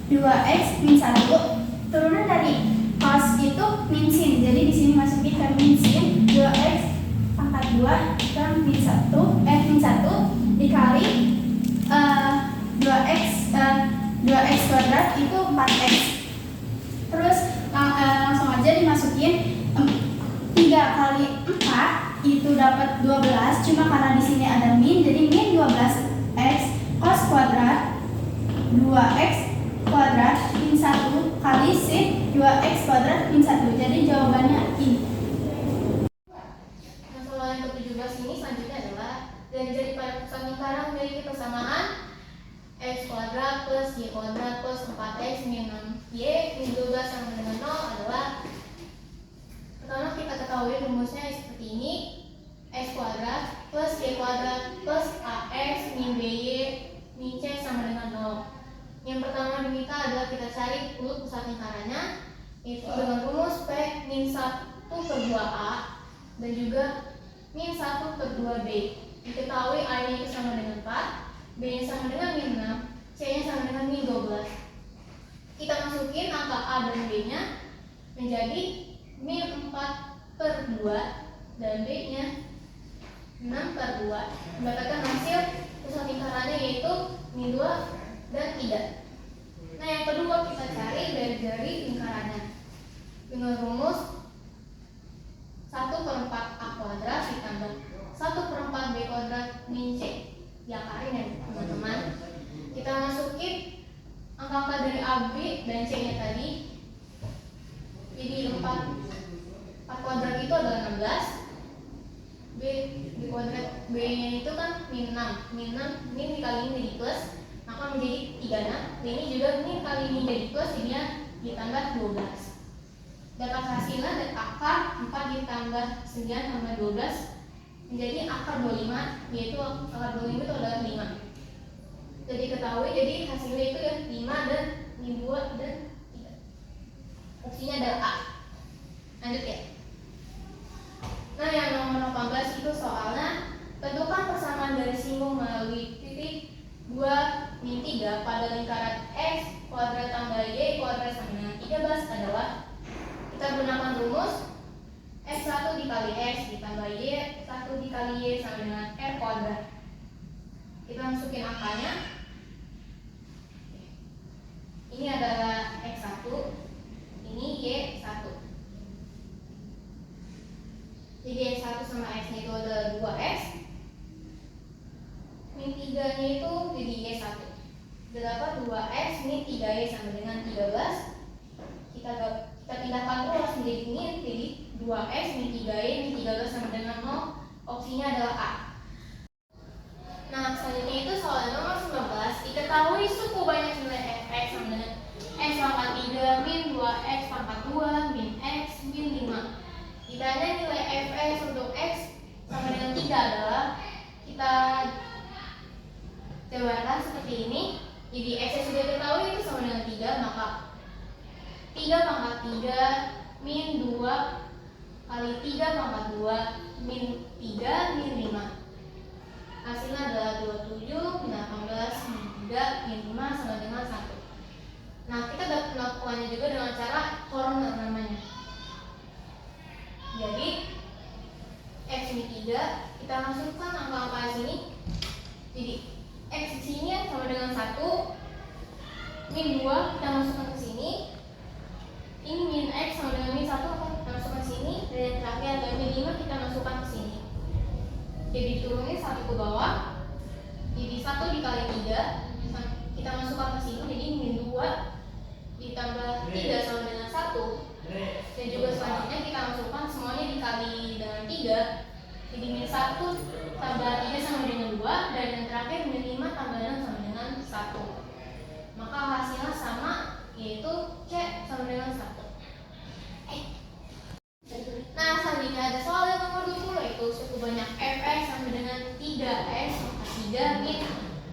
2x min 1, turunan dari cos itu min sin. Jadi di sini masukin ke min sin 2x pangkat 2 dan min 1 dikali 2x kuadrat itu 4x. Terus langsung aja dimasukin 3 kali 4 itu dapat 12, cuma karena di sini ada min, jadi min 12x cos kuadrat 2x kuadrat min 1 kali C 2X kuadrat min 1. Jadi jawabannya ini. Nah, soal yang ke-17 ini selanjutnya adalah dari jari pada pusat lingkaran memiliki persamaan X kuadrat plus Y kuadrat plus 4X min 6Y min 12 sama dengan 0 adalah, pertama kita ketahui rumusnya seperti ini. X kuadrat plus Y kuadrat plus AX min BY min C sama dengan 0. Yang pertama kita adalah kita cari dulu pusat lingkarannya, yaitu dengan rumus P min 1/2A dan juga min 1/2B. Diketahui A-nya itu sama dengan 4, B-nya sama dengan min 6, C-nya sama dengan min 12. Kita masukin angka A dan B-nya menjadi min 4/2 dan B-nya 6/2. Mendapatkan hasil pusat lingkarannya yaitu min 2 dan 3. Nah, yang kedua kita cari dari jari lingkarannya dengan rumus 1/4A kuadrat ditambah 1/4B kuadrat min C. Diakarin ya teman-teman. Kita masukin angka-angka dari A, B, dan C-nya tadi. Jadi 4 kuadrat itu adalah 16. B kuadrat, B-nya itu kan min 6. Min dikali ini jadi plus, maka menjadi 36. D ini juga min kali ini jadi plus, jadinya ditambah 12. Dapat hasilnya dan akar 4 ditambah 9 tambah 12 menjadi akar 25, yaitu akar 25 itu adalah 5. Jadi ketahui, jadi hasilnya itu ya 5 dan min 2 dan 3. Opsinya adalah A. Lanjut ya. Nah, yang nomor 18 itu soalnya tentukan persamaan dari singgung melalui titik 2 min 3 pada lingkaran X kuadrat tambah Y kuadrat sama dengan 13 adalah, kita gunakan rumus X1 dikali X ditambah Y1 dikali Y sama dengan R kuadrat. Kita masukin angkanya. Ini adalah X1, ini Y1. Jadi X1 sama X-nya itu adalah 2X. Min 3-nya itu jadi Y1. Kita dapat 2X min 3Y sama dengan 13. Kita pindahkan terus menjadi ini, jadi 2X min 3Y min 13 sama dengan 0. Opsinya adalah A. Nah, selanjutnya itu soal nomor 19. Diketahui suku banyak nilai fx sama dengan x pangkat 3 min 2x pangkat 2 min x min 5. Ditanya nilai fx untuk x sama dengan 3 adalah, kita jabarkan seperti ini. Jadi x yang sudah diketahui itu sama dengan 3, maka 3 pangkat 3 min 2 kali 3 pangkat 2 min 3 min 5. Hasilnya adalah 27 min 18 min 3 min 5 sama dengan 1. Nah, kita dapat melakukannya juga dengan cara corner namanya. Jadi x min 3 kita masukkan angka-angka sini. Jadi x di sini sama dengan 1, min 2 kita masukkan ke sini. Ini min x sama dengan min 1 kita masukkan ke sini, dan yang terakhir ada min 5 kita masukkan ke sini. Jadi turunin 1 ke bawah. Jadi 1 dikali 3 kita masukkan ke sini, jadi min 2 ditambah 3 sama dengan 1. Dan juga selanjutnya kita masukkan semuanya dikali dengan 3. Jadi min 1 tambah 3 sama dengan 2, dan yang terakhir min 5 tambah 6 sama dengan 1. Maka hasilnya sama, yaitu C sama dengan 1. Nah, selanjutnya ada soal yang nomor 20, yaitu suku banyak fx sama dengan 3x pangkat 3 min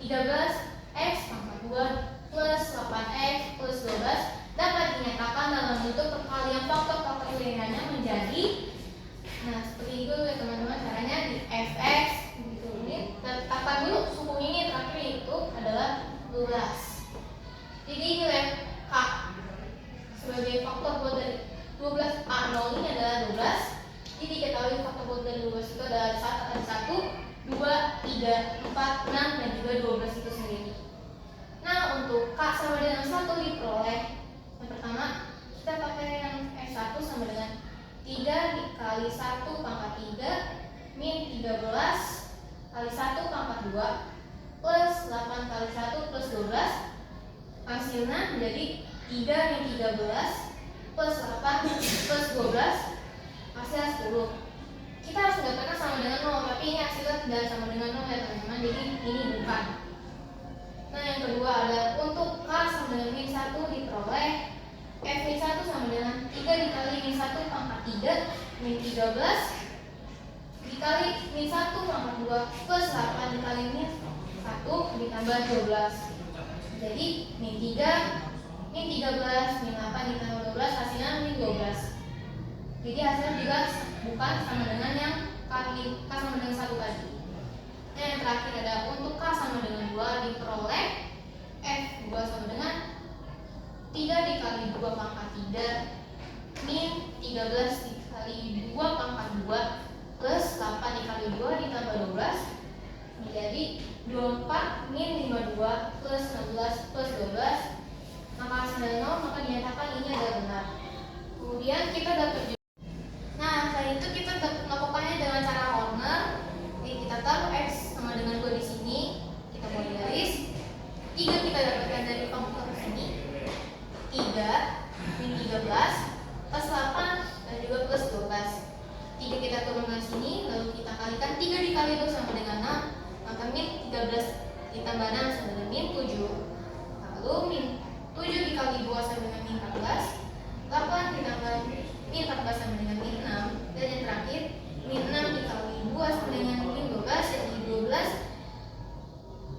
13x pangkat 2 plus 8x plus 12 dapat dinyatakan dalam bentuk perkalian faktor nilainya menjadi. Nah, seperti itu ya teman-teman caranya. Di fx diturunin, letakkan dulu suku ini, terakhir itu adalah 12. Jadi nilai k sebagai faktor buat dari 12A0 ini adalah 12. Jadi diketahui faktor buat dari 12 itu adalah 1, 2, 3, 4, 6, dan juga 12 itu sendiri. Nah, untuk K sama dengan 1 diperoleh. Yang pertama, kita pakai yang X1 sama dengan 3 dikali 1 pangkat 3 min 13 kali 1 pangkat 2 plus 8 kali 1 plus 12 Hasilnya menjadi 3 min 13 plus 8 plus 12 hasilnya 10. Kita harus mendapatkan sama dengan 0, tapi ini hasilnya tidak sama dengan 0 ya teman-teman, jadi ini bukan. Nah yang kedua adalah untuk K sama dengan min 1 diperoleh F min 1 sama dengan 3 dikali min 1 pangkat 3 min 13 dikali min 1 pangkat 2 plus 8 dikali min 1 ditambah 12. Jadi min 3 min 13 min 8 ditambah 12 hasilnya min 12. Jadi hasilnya juga bukan sama dengan yang K sama dengan 1 tadi. Nah yang terakhir ada untuk K sama dengan 2 diperoleh F 2 sama dengan 3 dikali 2 pangkat 3 min 13 dikali 2 pangkat 2 plus 8 dikali 2 ditambah 12 menjadi 24 min 52 plus 16 plus 12. Maka hasilnya 0, maka dinyatakan ini adalah benar. Kemudian kita dapat juga. Nah selain itu kita dapat melakukannya dengan cara Horner. Jadi kita taruh X sama dengan 2 di sini, kita buat garis. 3 kita dapatkan dari faktor sini, 3 min 13 plus 8 dan juga plus 12. 3 kita turunkan sini, lalu kita kalikan 3 dikali 2 sama dengan 6, maka min 13 ditambah 6 sama dengan min 7. Lalu min 7 dikali 2 sama dengan min 14, 8 ditambah min 14 sama dengan min 6, dan yang terakhir min 6 dikali 2 sama dengan min 12, yaitu 12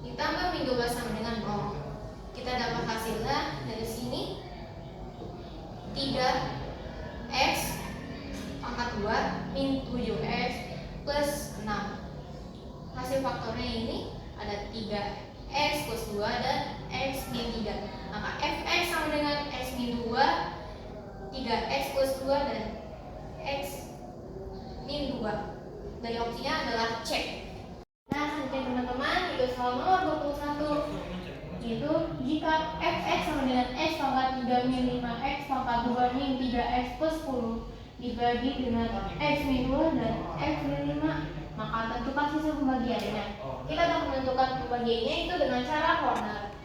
ditambah min 12 sama dengan 0. Kita dapat hasilnya dari sini 3x pangkat 2 min 7x plus 6. Hasil faktornya ini ada 3x plus 2 dan x min 3. Maka fx sama dengan x min 2, 3x plus 2 dan x min 2. Dari opsinya adalah C. Nah selanjutnya teman-teman, itu soal nomor 21, yaitu jika fx sama dengan x pangkat 3 min 5x pangkat 2 min 3x plus 10 dibagi dengan x min 2 dan x min 5, maka tentukan sisa pembagiannya. Kita dapat menentukan pembagiannya itu dengan cara Horner.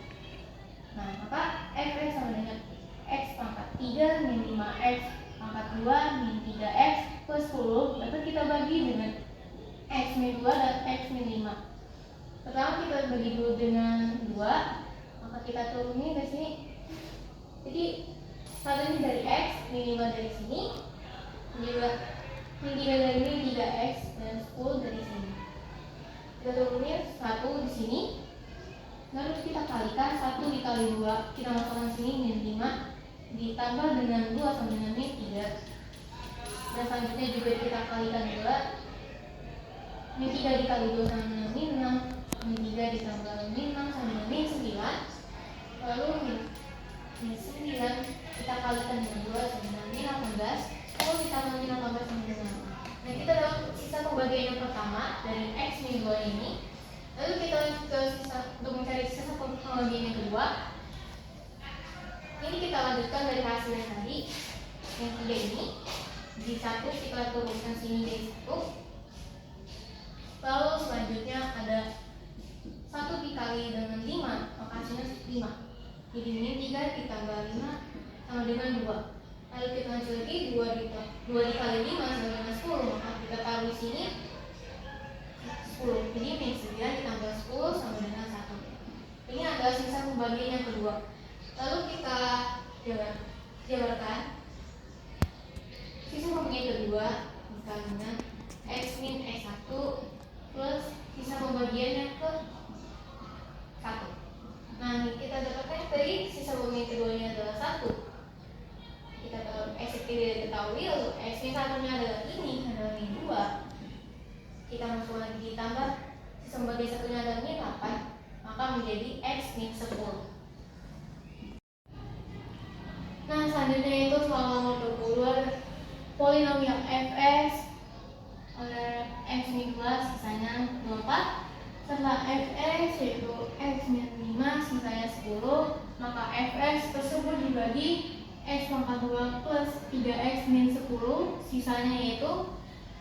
Nah maka fx sama dengan x pangkat 3 min 5x pangkat 2 min 3x plus 10 dapat kita bagi dengan x min 2 dan x min 5. Pertama kita bagi dulu dengan 2, maka kita turunin ke sini. Jadi satunya dari x, min 5 dari sini, juga min 3 dari min 3x dan 10 dari sini. Kita turunin 1 di sini, lalu kita kalikan 1 dikali 2, kita masukkan sini min 5 ditambah dengan 2 sama dengan min 3. Dan selanjutnya juga kita kalikan 2, min 3 dikali 2 sama dengan min 6, min 3 ditambah min 6 sama dengan min 9, lalu min 9 kita kalikan dengan 2 sama dengan min 18, lalu ditambah min 18 sama dengan 6. Nah kita dapat sisa pembagian yang pertama dari x min 2 ini. Lalu kita lanjut ke sisa untuk mencari sisa pembagian yang kedua. Ini kita lanjutkan dari hasil yang tadi, yang 3 ini. Di 1 kita turunkan sini jadi 1. Lalu selanjutnya ada 1 dikali dengan 5, maka hasilnya 5. Jadi min 3 ditambah 5 sama dengan 2. Lalu kita lanjut lagi 2 dikali 5 sama dengan 10, maka kita taruh di sini 10. Jadi min 9 ditambah 10 sama dengan 1. Ini adalah sisa pembagian yang kedua. Lalu kita jabarkan sisa pembagian kedua dikali dengan x min x1 plus sisa pembagiannya ke 1. Nah kita dapatkan dari sisa pembagian keduanya adalah 1. Kita tahu x tidak diketahui, lalu x min 1-nya adalah ini, adalah min 2. Kita masuk lagi ditambah sisa pembagian satunya adalah min 8, maka menjadi x min 10. Nah selanjutnya itu soal nomor 22, polinomial fx oleh x min 2 sisanya 24. Setelah fx yaitu x min 5 sisanya 10, maka fx tersebut dibagi x pangkat 2 plus 3x min 10 sisanya yaitu,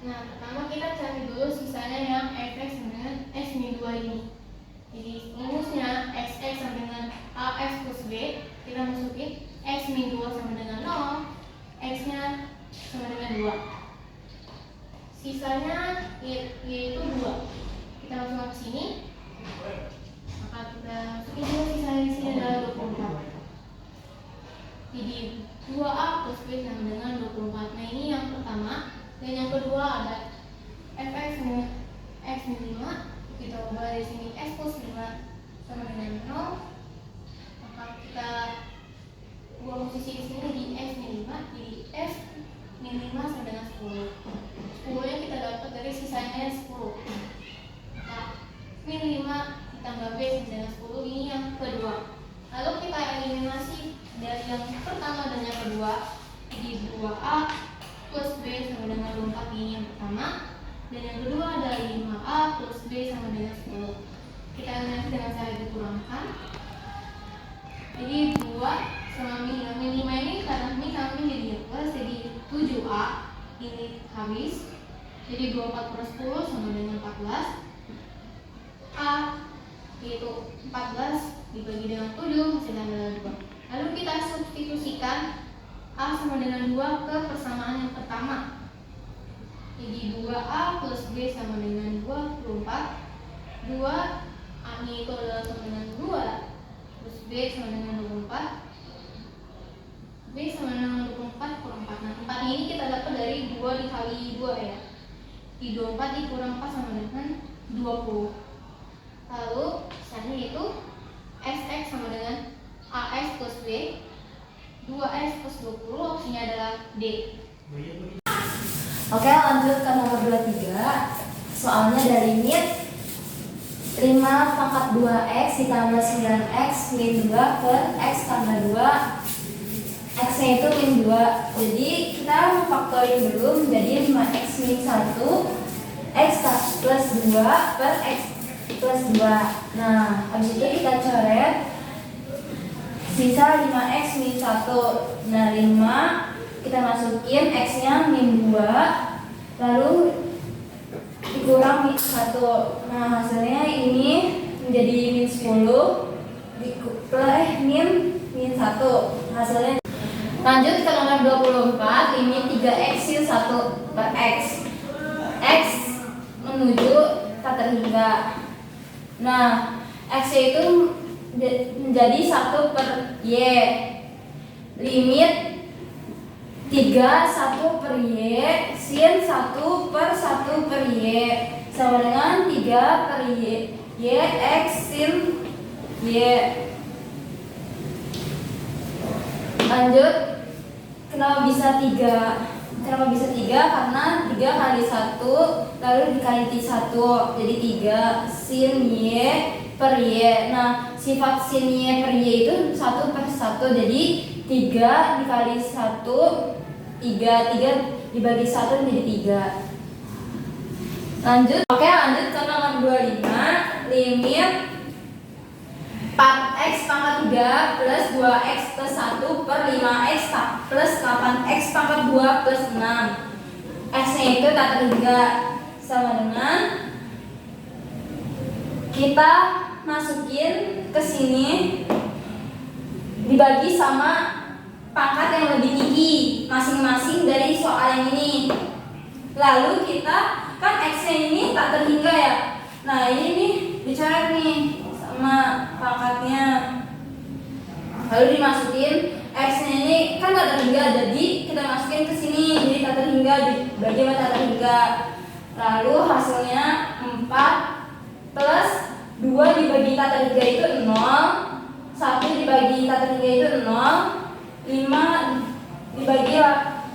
nah pertama kita cari dulu sisanya yang fx dengan x min 2 ini. Jadi rumusnya xx sama dengan ax plus b, kita masukin x min 2 sama dengan 0, x-nya sama dengan 2. Sisanya yaitu 2. Kita masukkan ke sini. Maka kita masukin juga sisanya di sini adalah 24. Jadi 2a plus b sama dengan 24. Nah, ini yang pertama. Dan yang kedua ada fx min x min 5. Kita ubah di sini x plus 5 sama dengan 0. Maka kita ubah posisi di sini di x min 5, jadi f min 5 sama dengan 10. 10 nya kita dapat dari sisanya 10. Maka min 5 ditambah b sama dengan 10, ini yang kedua. Lalu kita eliminasi dari yang pertama dan yang kedua. Jadi 2a plus b sama dengan 24, ini yang pertama. Dan yang kedua ada 5a plus b sama dengan 10. Kita eliminasi dengan cara dikurangkan. Jadi 2 sama min 5. Min 5 ini karena min sama min jadi plus, jadi 7a. Ini habis. Jadi 24 per 10 sama dengan 14. A yaitu 14 dibagi dengan 7 hasilnya adalah 2. Lalu kita substitusikan A sama dengan 2 ke persamaan yang pertama. Jadi 2a plus b sama dengan 24. 2a ini itu adalah sama dengan 2 plus b sama dengan 24. B sama dengan 24 kurang 4. Nah, 4 ini kita dapat dari 2 dikali 2 ya. Di 24 dikurang 4 sama dengan 20. Lalu sisanya itu sx sama dengan ax plus b. 2x plus 20, opsinya adalah D. Oke, lanjut ke nomor 23. Soalnya dari mit 5 pangkat 2x ditambah 9x min 2 per x tambah 2. X nya itu min 2. Jadi kita faktorin dulu menjadi 5x min 1 x plus 2 per x plus 2. Nah, habis itu kita coret sisa 5x min 1. Nah, 5 kita masukin x nya min 2, lalu dikurang min 1. Nah, hasilnya ini menjadi min 10 min 1. Hasilnya lanjut ke nomor 24. Limit 3x sin 1 per x. X menuju tak terhingga. Nah, x itu menjadi 1 per y. Limit 3 1 per y sin 1 per 1 per y sama dengan 3 per y x sin y. Lanjut, kenapa bisa 3? Kenapa bisa 3? Karena 3 kali 1 lalu dikali 1, jadi 3 sin y per y. Nah, sifat sin y per y itu 1 per 1, jadi 3 dikali 1 3 dibagi 1 menjadi 3. Lanjut, oke, lanjut ke nomor 25. Limit 4x pangkat 3 plus 2x plus 1 per 5x plus 8x pangkat 2 plus 6. X nya itu tak terhingga, sama dengan kita masukin ke sini dibagi sama pangkat yang lebih tinggi masing-masing dari soal yang ini. Lalu kita kan x nya ini tak terhingga ya. Nah, ini nih dicoret nih sama pangkatnya. Lalu dimasukin x nya ini kan tak terhingga, jadi kita masukin ke sini jadi tak terhingga dibagi sama tak terhingga. Lalu hasilnya 4 plus 2 dibagi tak terhingga itu 0, 1 dibagi tak terhingga itu 0, 5 dibagi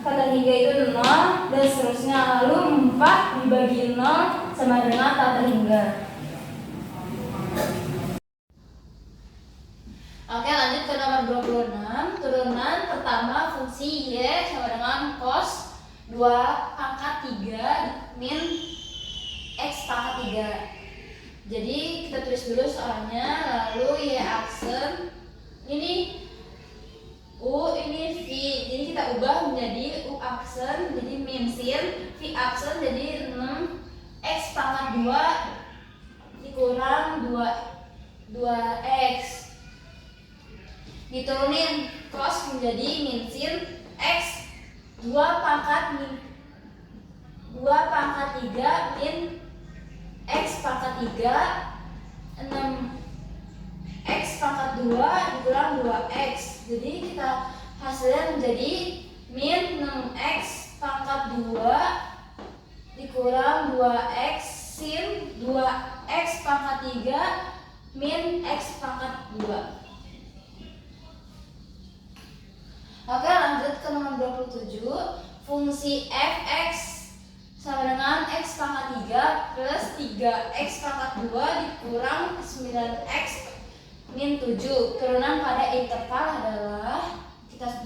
tak terhingga itu 0, dan seterusnya. Lalu 4 dibagi 0 sama dengan tak terhingga. Oke, lanjut ke nomor 26. Turunan pertama fungsi y sama dengan cos 2 pangkat 3 min x pangkat 3. Jadi kita tulis dulu soalnya. Lalu y aksen ini U, ini V, jadi kita ubah menjadi U aksen jadi min sin, V aksen jadi 6 x pangkat 2 dikurang 2 2x. Diturunin cos menjadi min sin x 2 pangkat 3 min x pangkat 3 6x pangkat 2 dikurang 2x. Jadi kita hasilnya menjadi min 6x pangkat 2 dikurang 2x sin 2x pangkat 3 min x pangkat 2. Oke, lanjut ke nomor 27. Fungsi fx sama dengan x pangkat 3 plus 3x pangkat 2 dikurang 9x min 7. Turunan pada interval adalah, kita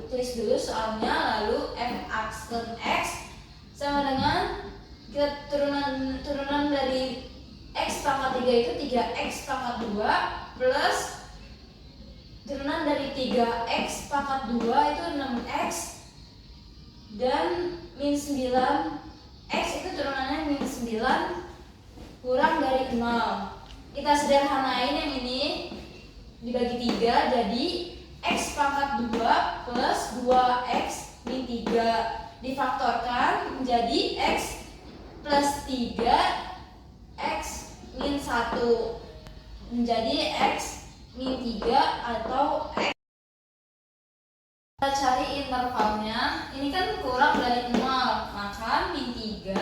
tulis dulu soalnya, lalu f(x) dan x sama dengan turunan dari x pangkat 3 itu 3x pangkat 2 plus turunan dari 3x pangkat 2 itu 6x dan min 9x itu turunannya min 9 kurang dari 0. Kita sederhanain yang ini dibagi 3 jadi x pangkat 2 plus 2x min 3 difaktorkan menjadi x plus 3x min 1 menjadi x min 3 atau x. Kita cari intervalnya. Ini kan kurang dari 0, maka min 3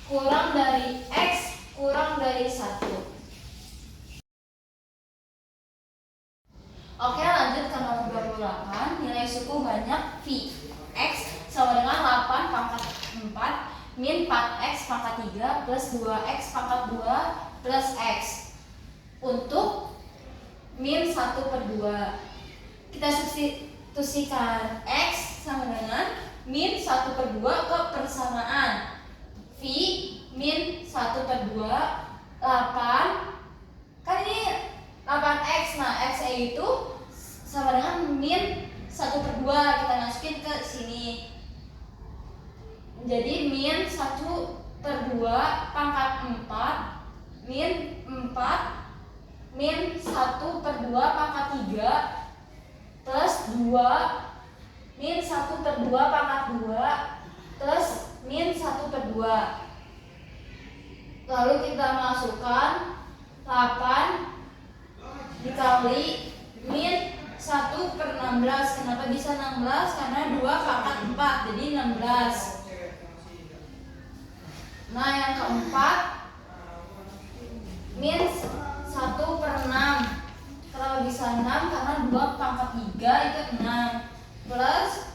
kurang dari x kurang dari 1. Oke, lanjut ke nomor 28. Nilai suku banyak phi x sama dengan 8 pangkat 4 min 4x pangkat 3 plus 2x pangkat 2 plus x untuk min 1/2. Kita substitusikan x sama dengan min 1/2 ke persamaan phi min 1/2 8. Kan ini 8x. Nah, x itu sama dengan min 1/2. Kita masukin ke sini. Jadi min 1/2 pangkat 4 min 4 min 1/2 pangkat 3 plus 2 min 1/2 pangkat 2 plus min 1/2. Lalu kita masukkan 8 dikali min 1/16. Kenapa bisa 16? Karena 2 pangkat 4 jadi 16. Nah, yang keempat min 1/6. Kenapa bisa 6? Karena 2 pangkat 3 itu 6 plus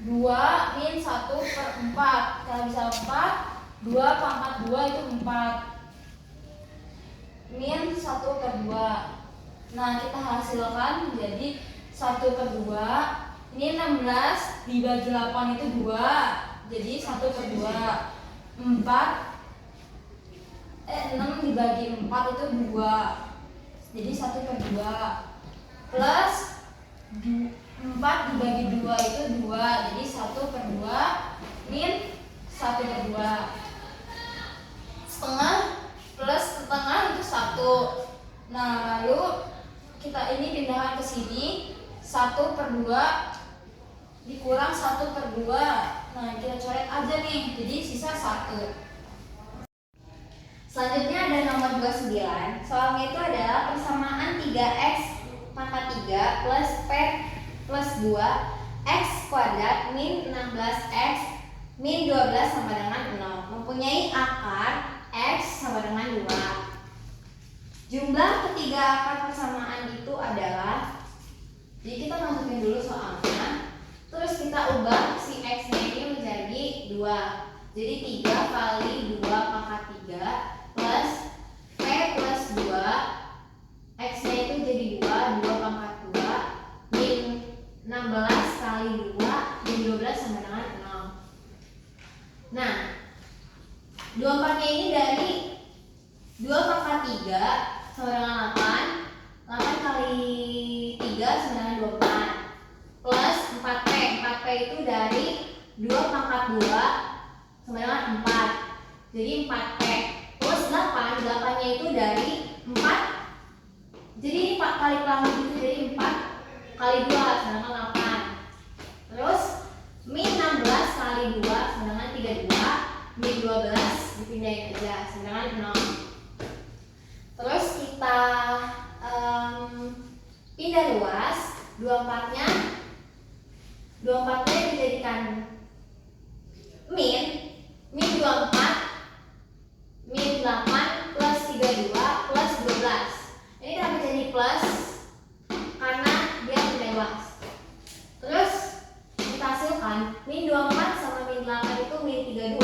2 min 1/4. Kalau bisa 4, 2 pangkat 2 itu 4 min 1/2. Nah, kita hasilkan menjadi 1/2. Ini 16 dibagi 8 itu 2, jadi 1/2. 6 dibagi 4 itu 2, jadi 1/2 plus 4 dibagi 2 itu 2, jadi 1/2 min 1/2. Setengah plus setengah itu 1. Nah, lalu kita ini pindahkan ke sini. 1/2 dikurang 1/2. Nah, kita coret aja nih, jadi sisa 1. Selanjutnya ada nomor 29. Soalnya itu adalah persamaan 3x pangkat 3 plus p plus 2 x kuadrat min 16x min 12 sama dengan 0 mempunyai akar x sama dengan 2. Jumlah ketiga akar persamaan itu adalah, jadi kita masukin dulu soalnya, terus kita ubah si x nya ini menjadi 2. Jadi 3 kali 2 pangkat 3 plus p plus 2, x nya itu jadi 2 pangkat 2 min 16 kali 2 min 12 sama dengan 0. Nah, 24 nya ini dari 2 pangkat 3 sama dengan 8. 8 kali 3 sama dengan 24 plus 4p. 4p itu dari 2 pangkat 2 sama dengan 4, jadi 4p plus Terus 8, 8-nya itu dari 4. Jadi ini 4 kali kurang lebih itu jadi 4 kali 2 sama dengan 8. Terus min 16 kali 2 sama dengan 32. Min 12 dipindahin aja sama dengan 0. Terus kita pindah luas, 24-nya dijadikan min 24 min 8 plus 32 plus 12. Ini kenapa jadi plus? Karena dia pindah luas. Terus kita hasilkan min 24 sama min 8 itu min 32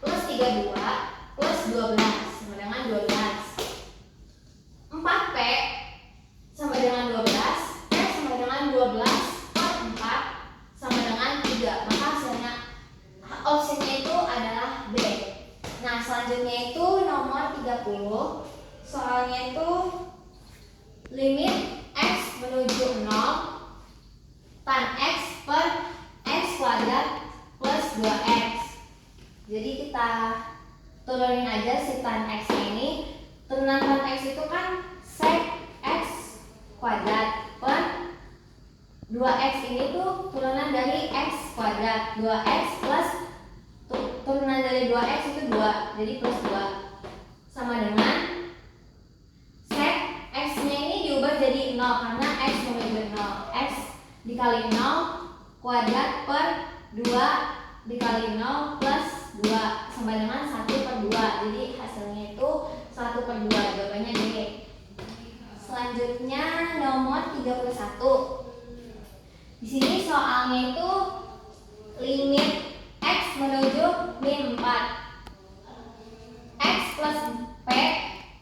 plus 32 plus 12 sama dengan 12. 4P sama dengan 12, P sama dengan 12 per 4 sama dengan 3. Maka hasilnya opsinya itu adalah B. Nah, selanjutnya itu nomor 30. Soalnya itu limit X menuju 0 tan X per X kuadrat plus 2X. Jadi kita turunin aja si tan X ini. Turunan tan X itu kan sec X kuadrat per 2X ini tuh turunan dari X kuadrat. 2X plus turunan dari 2X itu 2, jadi plus 2 sama dengan sec X-nya ini diubah jadi 0 karena X menuju 0. X dikali 0 kuadrat per 2 dikali 0 plus 2 sama dengan 1 per 2. Jadi hasilnya itu 1 per 2. Jawabannya D. Selanjutnya nomor 31. Di sini soalnya itu limit X menuju min 4 X plus P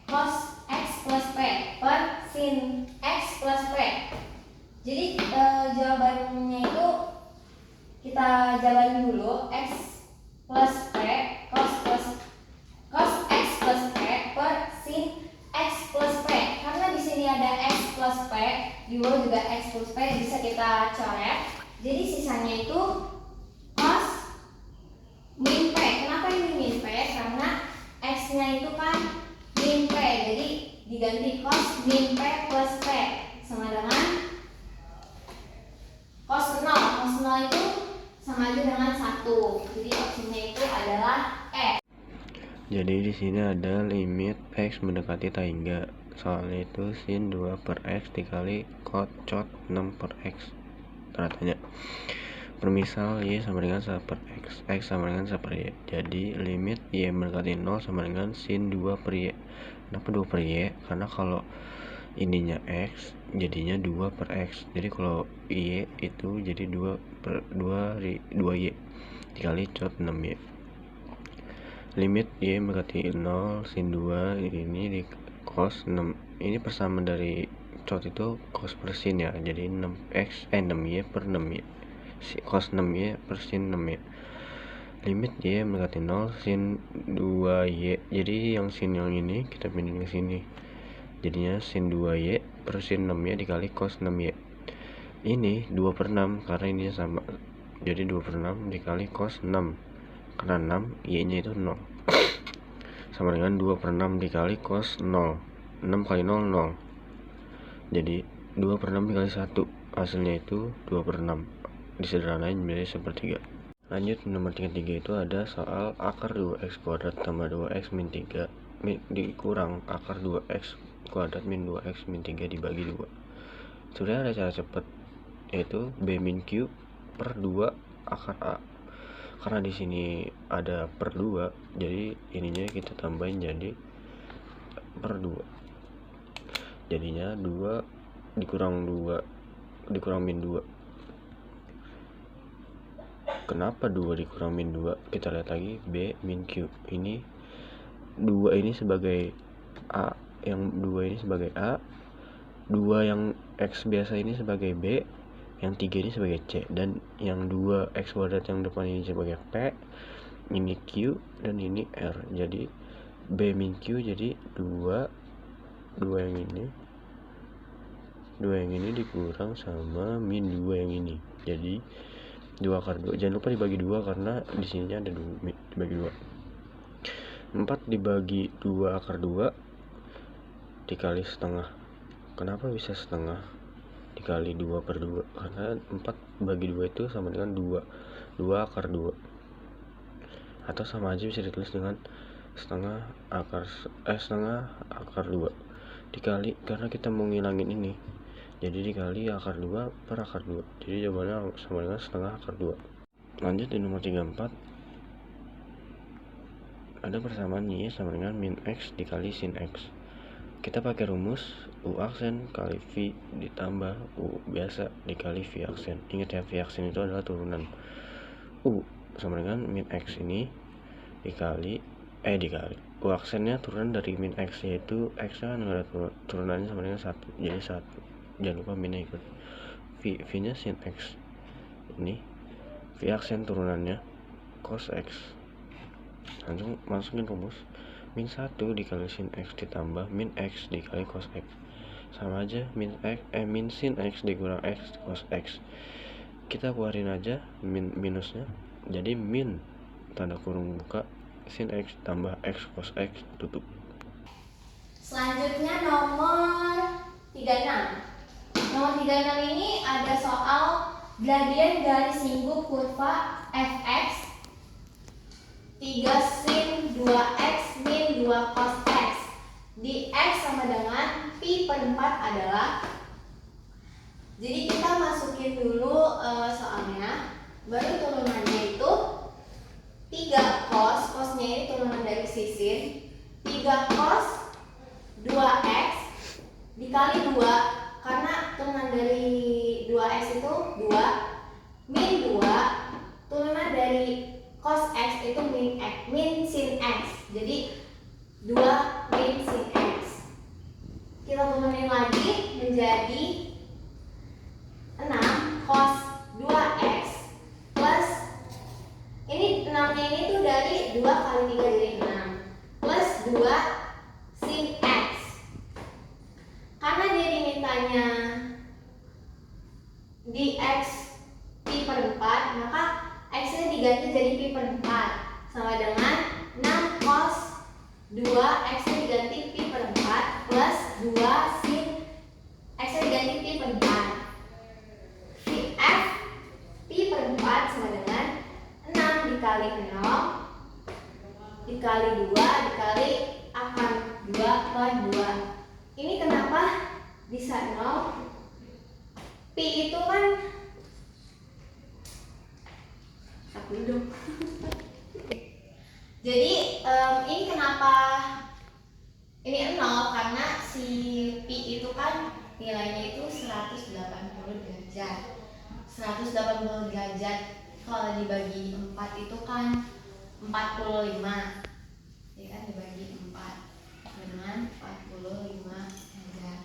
cos X plus P per sin X plus P. Jadi jawabannya itu kita jabarin dulu. X plus P cos X plus P per sin X plus P. Karena di sini ada X plus P, di bawah juga X plus P, bisa kita coret. Jadi sisanya itu cos min P. Kenapa ini min P? Karena X-nya itu kan min P, jadi diganti cos min P plus P sama dengan cos 0. Cos 0 itu sama aja dengan 1. Jadi opsinya itu adalah E. Jadi di sini ada limit X mendekati tangga. Soalnya itu sin 2 per X dikali cot 6 per X. Tanya. Permisal Y sama dengan 1 per X, X sama dengan 1 per Y. Jadi limit Y mendekati 0 sama dengan sin 2 per Y. Kenapa 2 per Y? Karena kalau ininya X jadinya 2 per X. Jadi kalau Y itu jadi 2 per 2Y dikali cot 6Y. Limit Y mendekati 0 sin 2 ini di cos 6. Ini persamaan dari cot itu cos per sin ya. Jadi 6Y per 6Y. Cos 6Y per sin 6Y. Limit Y mendekati 0 sin 2Y. Jadi yang sin yang ini kita pindahin ke sini. Jadinya sin 2Y per sin 6Y dikali cos 6Y. Ini 2 per 6 karena ini sama. Jadi 2 per 6 dikali cos 6. Karena 6 Y nya itu 0. Sama dengan 2 per 6 dikali cos 0. 6 kali 0 0. Jadi 2 per 6 dikali 1. Hasilnya itu 2 per 6. Disederhanain menjadi sepertiga. Lanjut nomor 33 itu ada soal akar 2x kuadrat tambah 2x min 3 dikurang akar 2x kuadrat min 2x min 3 dibagi 2. Sebenarnya ada cara cepat, yaitu b min q per 2 akar a. Karena di sini ada per 2, jadi ininya kita tambahin jadi per 2. Jadinya 2 dikurang min 2. Kenapa 2 dikurang min 2? Kita lihat lagi B min Q. Ini 2 ini sebagai A, yang 2 ini sebagai A, 2 yang X biasa ini sebagai B, yang 3 ini sebagai C, dan yang 2 X kuadrat yang depan ini sebagai P, ini Q, dan ini R. Jadi B min Q jadi 2 yang ini dikurang sama min 2 yang ini. Jadi 2 akar 2. Jangan lupa dibagi 2 karena di sininya ada 2 dibagi 2. 4 dibagi 2 akar 2 dikali setengah. Kenapa bisa setengah dikali 2 per 2? Karena 4 bagi 2 itu sama dengan 2 akar 2, atau sama aja bisa ditulis dengan setengah akar 2 dikali, karena kita mau ngilangin ini, jadi dikali akar 2 per akar 2, jadi jawabannya sama dengan setengah akar 2. Lanjut di nomor 34, ada persamaan Y sama dengan min X dikali sin X. Kita pakai rumus U aksen kali V ditambah U biasa dikali V aksen. Ingat ya, V aksen itu adalah turunan. U sama dengan min X ini dikali U aksennya turunan dari min X, yaitu X nya kan ada turunannya sama dengan 1, jadi 1. Jangan lupa minnya ikut. V nya sin X. Ini V aksen turunannya cos X. Langsung masukin rumus min 1 dikali sin X ditambah min X dikali cos X, sama aja min sin X dikurang X cos X. Kita keluarin aja minusnya, jadi min tanda kurung buka sin X tambah X cos X tutup. Selanjutnya nomor 36. Nomor 36 ini ada soal gradien dari singgung kurva fx 3 sin 2x min 2 cos x di x sama dengan pi per 4 adalah. Jadi kita masukin dulu soalnya, baru turunannya itu 3 cos, cosnya ini turunan dari sin, 3 cos 2x dikali 2, karena turunan dari 2x itu 2, min 2, turunan dari cos x itu min sin x, jadi 2 min sin x. Kita turunin lagi menjadi 6 cos 2x plus, ini 6 nya ini tuh dari 2 kali 3 jadi 6 plus 2 sin x. Karena dia dimintanya di x pi per 4, maka x nya diganti jadi pi per 4 sama dengan 6 cos 2, x nya diganti pi per 4 plus 2 sin x nya diganti pi per 4. F pi per 4 sama dengan 6 dikali 0 dikali 2 dikali akar 2 per 2. Ini kenapa bisa 0? Pi itu kan jadi ini kenapa ini 0? Karena si pi itu kan nilainya itu 180 derajat. 180 derajat kalau dibagi 4 itu kan 45. Ya kan, dibagi 4 dengan 45 derajat.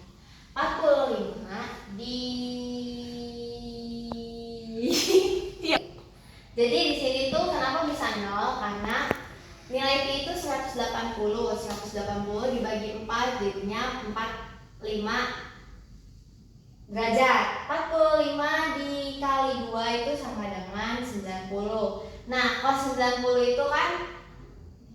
45 di jadi di sini tuh kenapa bisa 0? Karena nilai pi itu 180 dibagi 4 jadinya 45 derajat. 45 dikali 2 itu sama dengan 90. Nah, cos 90 itu kan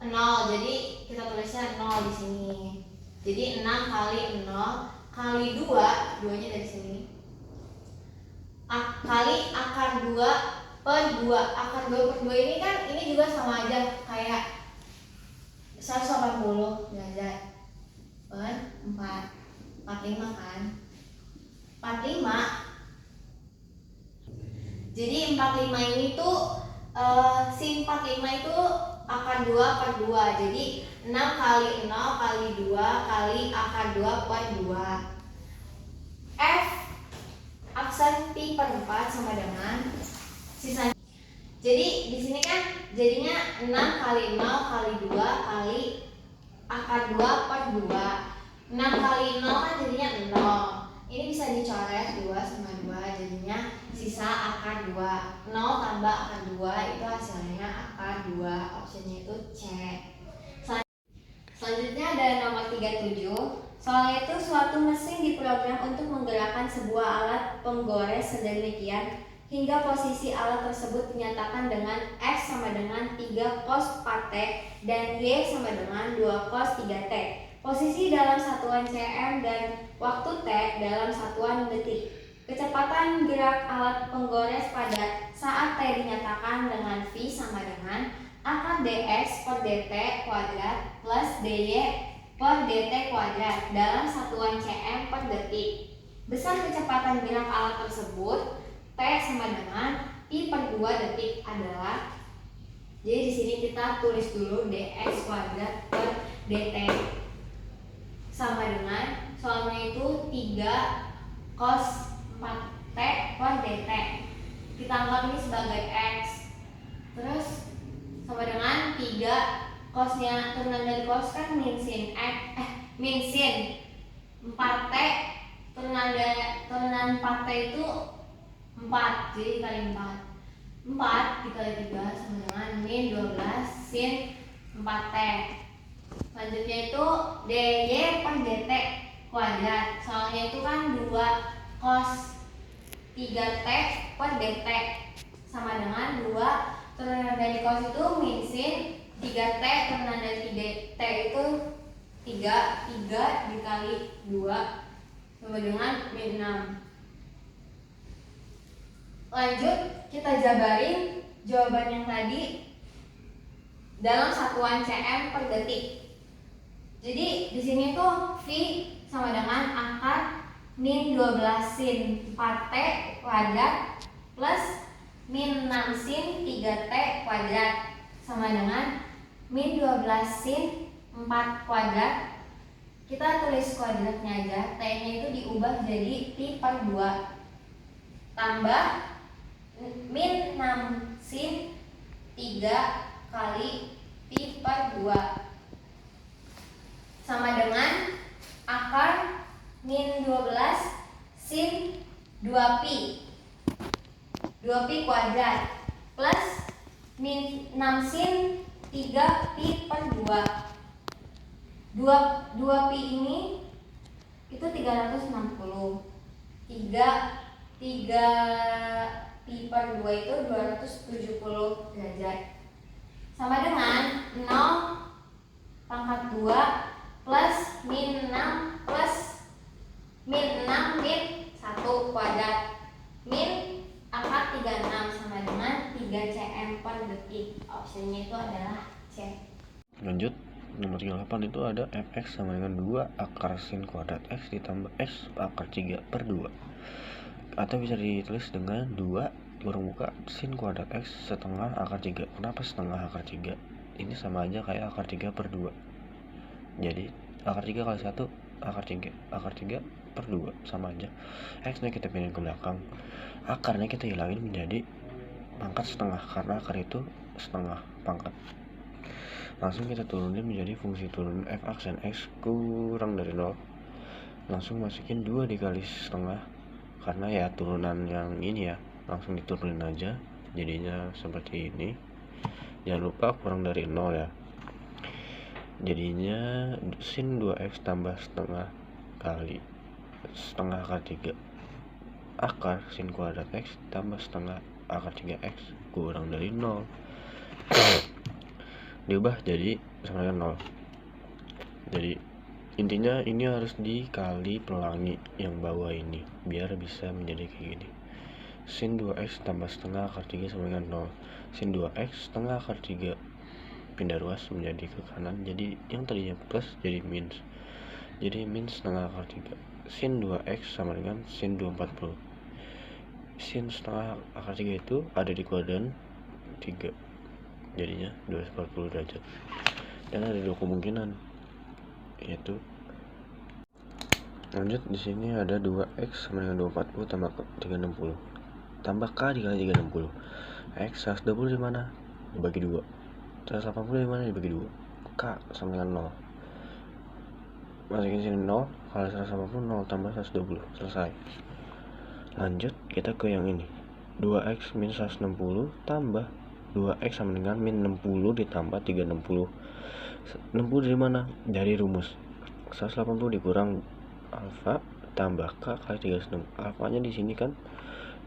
0, jadi kita tulisnya 0 di sini. Jadi 6 kali 0 kali 2, 2 nya dari sini, kali akar 2 per 2. Akar 2 per 2 ini kan, ini juga sama aja kayak 180 derajat per 4, 45 kan, 45. Jadi 45 ini tuh sin 45 itu akar 2 per 2, jadi 6 kali 0 kali 2 kali akar 2 per 2. F aksen pi per 4 sama dengan sisanya. Jadi di sini kan jadinya 6 kali 0 kali 2 kali akar 2 per 2. 6 kali 0 kan jadinya 0. Ini bisa dicoret 2 sama 2, jadinya sisa akar 2. 0 tambah akar 2 itu hasilnya akar 2. Opsinya itu C. Selanjutnya ada nomor 37. Soalnya itu suatu mesin diprogram untuk menggerakkan sebuah alat penggores sedemikian hingga posisi alat tersebut dinyatakan dengan X sama dengan 3 cos 4T dan Y sama dengan 2 cos 3T. Posisi dalam satuan cm dan waktu T dalam satuan detik. Kecepatan gerak alat penggores pada saat T dinyatakan dengan V sama dengan akar dx per dt kuadrat plus dy per dt kuadrat dalam satuan cm per detik. Besar kecepatan gerak alat tersebut T sama dengan I per 2 detik adalah, jadi di sini kita tulis dulu dx kuadrat per dt sama dengan soalnya itu 3 cos 4t per dt. Kita anggap ini sebagai x. Terus sama dengan 3 cosnya turunan dari cos kan min sin 4t turunan 4t itu 4, jadi kali 4 dikali 3 sama dengan min 12 sin 4t. Selanjutnya itu dy per dt kuadrat, soalnya itu kan 2 cos 3t per dt sama dengan 2 turunan dari cos itu min sin 3t turunan dari 3t itu 3 dikali 2 sama dengan min 6. Lanjut kita jabarin jawaban yang tadi dalam satuan cm per detik. Jadi di sini tuh V sama dengan akar min 12 sin 4t kuadrat plus min 6 sin 3t kuadrat sama dengan min 12 sin 4 kuadrat. Kita tulis kuadratnya aja, t-nya itu diubah jadi pi per 2 tambah min 6 sin 3 kali pi per 2 sama dengan akar min 12 sin 2pi kuadrat plus min 6 sin 3pi per 2 2pi ini itu 360 3 pi per 2 itu 270 derajat sama dengan 0 pangkat 2 plus min 6 plus min 6 min 1 kuadrat min akar 36 sama dengan 3 cm per detik. Opsinya itu adalah C. Lanjut, nomor 38 itu ada fx sama dengan 2 akar sin kuadrat x ditambah x akar 3 per 2, atau bisa ditulis dengan 2 kurung buka sin kuadrat x setengah akar 3. Kenapa setengah akar 3? Ini sama aja kayak akar 3 per 2. Jadi akar 3 kali 1 akar 3 per 2 sama aja. X nya kita pindahin ke belakang, akarnya kita hilangin menjadi pangkat setengah karena akar itu setengah pangkat. Langsung kita turunin menjadi fungsi turun f aksen x kurang dari 0. Langsung masukin 2 dikali setengah karena ya turunan yang ini ya, langsung diturunin aja jadinya seperti ini. Jangan lupa kurang dari 0 ya. Jadinya sin 2x tambah setengah kali setengah akar 3 akar sin kuadrat x tambah setengah akar 3x kurang dari 0 diubah jadi sama dengan 0. Jadi intinya ini harus dikali pelangi yang bawah ini biar bisa menjadi kayak gini. Sin 2x tambah setengah akar 3 sama dengan 0. Sin 2x setengah akar 3 pindah ruas menjadi ke kanan, jadi yang tadinya plus jadi minus. Jadi min setengah akar 3. Sin 2x sama dengan sin 240. Sin setengah akar 3 itu ada di kuadran 3, jadinya 240 derajat. Dan ada 2 kemungkinan, yaitu lanjut di sini ada 2x sama dengan 240 tambah 360 tambah k dikali 360. X 120 di mana? Dibagi 2. 180 di mana? Dibagi 2. K sama dengan 0. Masukin sini 0 kali 180, 0 tambah 120. Selesai. Lanjut kita ke yang ini. 2x min 160 tambah 2x sama dengan min 60 ditambah 360. 60 dari mana? Dari rumus 180 dikurang alfa tambah k kali 36. Alfanya di sini kan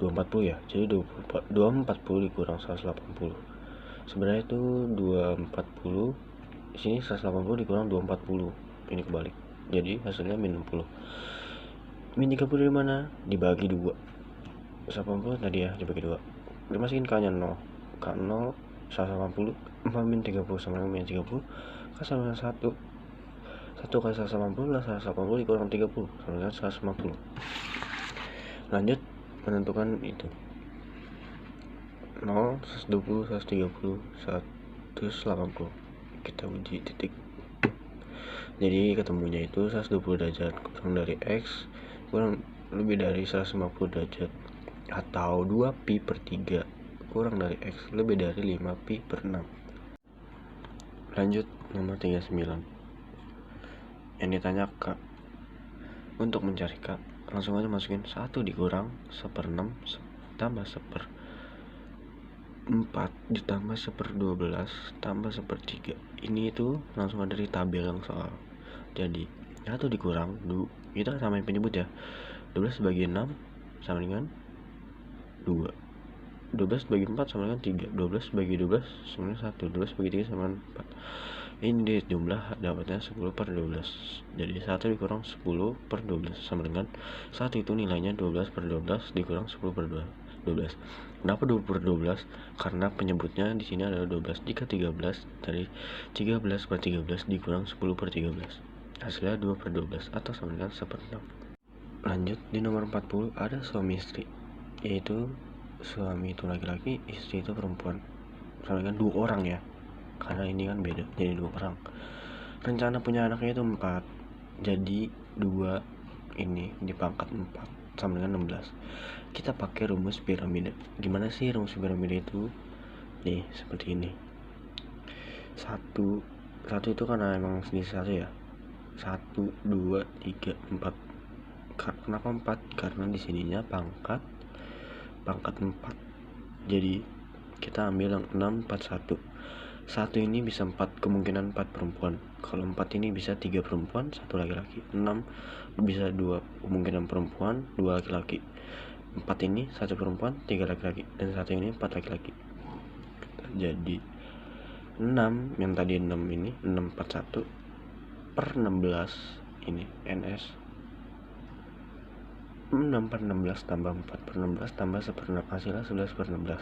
240 ya, jadi 240 dikurang 180. Sebenarnya itu 240, sini 180 dikurang 240, ini kebalik, jadi hasilnya min 60. Min 30 dari mana? Dibagi 2. 180 tadi ya, dibagi 2. Dimasukin K nya 0. K 0, 180, 4 min 30 sama dengan min 30. K sama dengan 1. 1 kali 180 adalah 180 dikurang 30 sama dengan 150. Lanjut menentukan itu 0, 120, 130, 180. Kita uji titik. Jadi ketemunya itu 120 derajat kurang dari X kurang lebih dari 150 derajat, atau 2 pi per 3 kurang dari X lebih dari 5 pi per 6. Lanjut nomor 39. Yang ditanya K. Untuk mencari K, langsung aja masukin 1 dikurang 1/6 tambah 1/4 ditambah 1/12 tambah 1/3. Ini itu langsung ada di tabel yang soal. Jadi 1 dikurang kita samain penyebut ya. 12 bagi 6 sama dengan 2. 12 bagi 4 sama dengan 3. 12 bagi 12 sama dengan 1. 12 bagi 3 sama dengan 4. Ini di jumlah dapatnya 10/12. Jadi 1 dikurang 10/12 sama dengan 1 itu nilainya 12/12 dikurang 10/12. Kenapa 20/12? Karena penyebutnya di sini adalah 12. Jika 13 dari 13/13 dikurang 10/13, hasilnya 2/12 atau sama dengan 1/6. Lanjut di nomor 40 ada suami istri, yaitu suami itu laki-laki, istri itu perempuan, sama dengan 2 orang ya, karena ini kan beda, jadi 2 orang. Rencana punya anaknya itu 4, jadi 2 ini dipangkat 4 sama dengan 16. Kita pakai rumus piramida. Gimana sih rumus piramida itu? Nih seperti ini. 1 itu karena emang jenis 1 ya. 1, 2, 3, 4. Kenapa 4? Karena di sininya pangkat 4. Jadi kita ambil yang 6, 4, 1. 1 ini bisa 4, kemungkinan 4 perempuan. Kalau 4 ini bisa 3 perempuan, 1 laki-laki. 6 bisa 2 kemungkinan perempuan, 2 laki-laki. 4 ini 1 perempuan, 3 laki-laki, dan 1 ini 4 laki-laki. Jadi 6 yang tadi 6 ini 641 per 16 ini NS 6/16 tambah 4/16 tambah 1/6, hasilnya 11/16.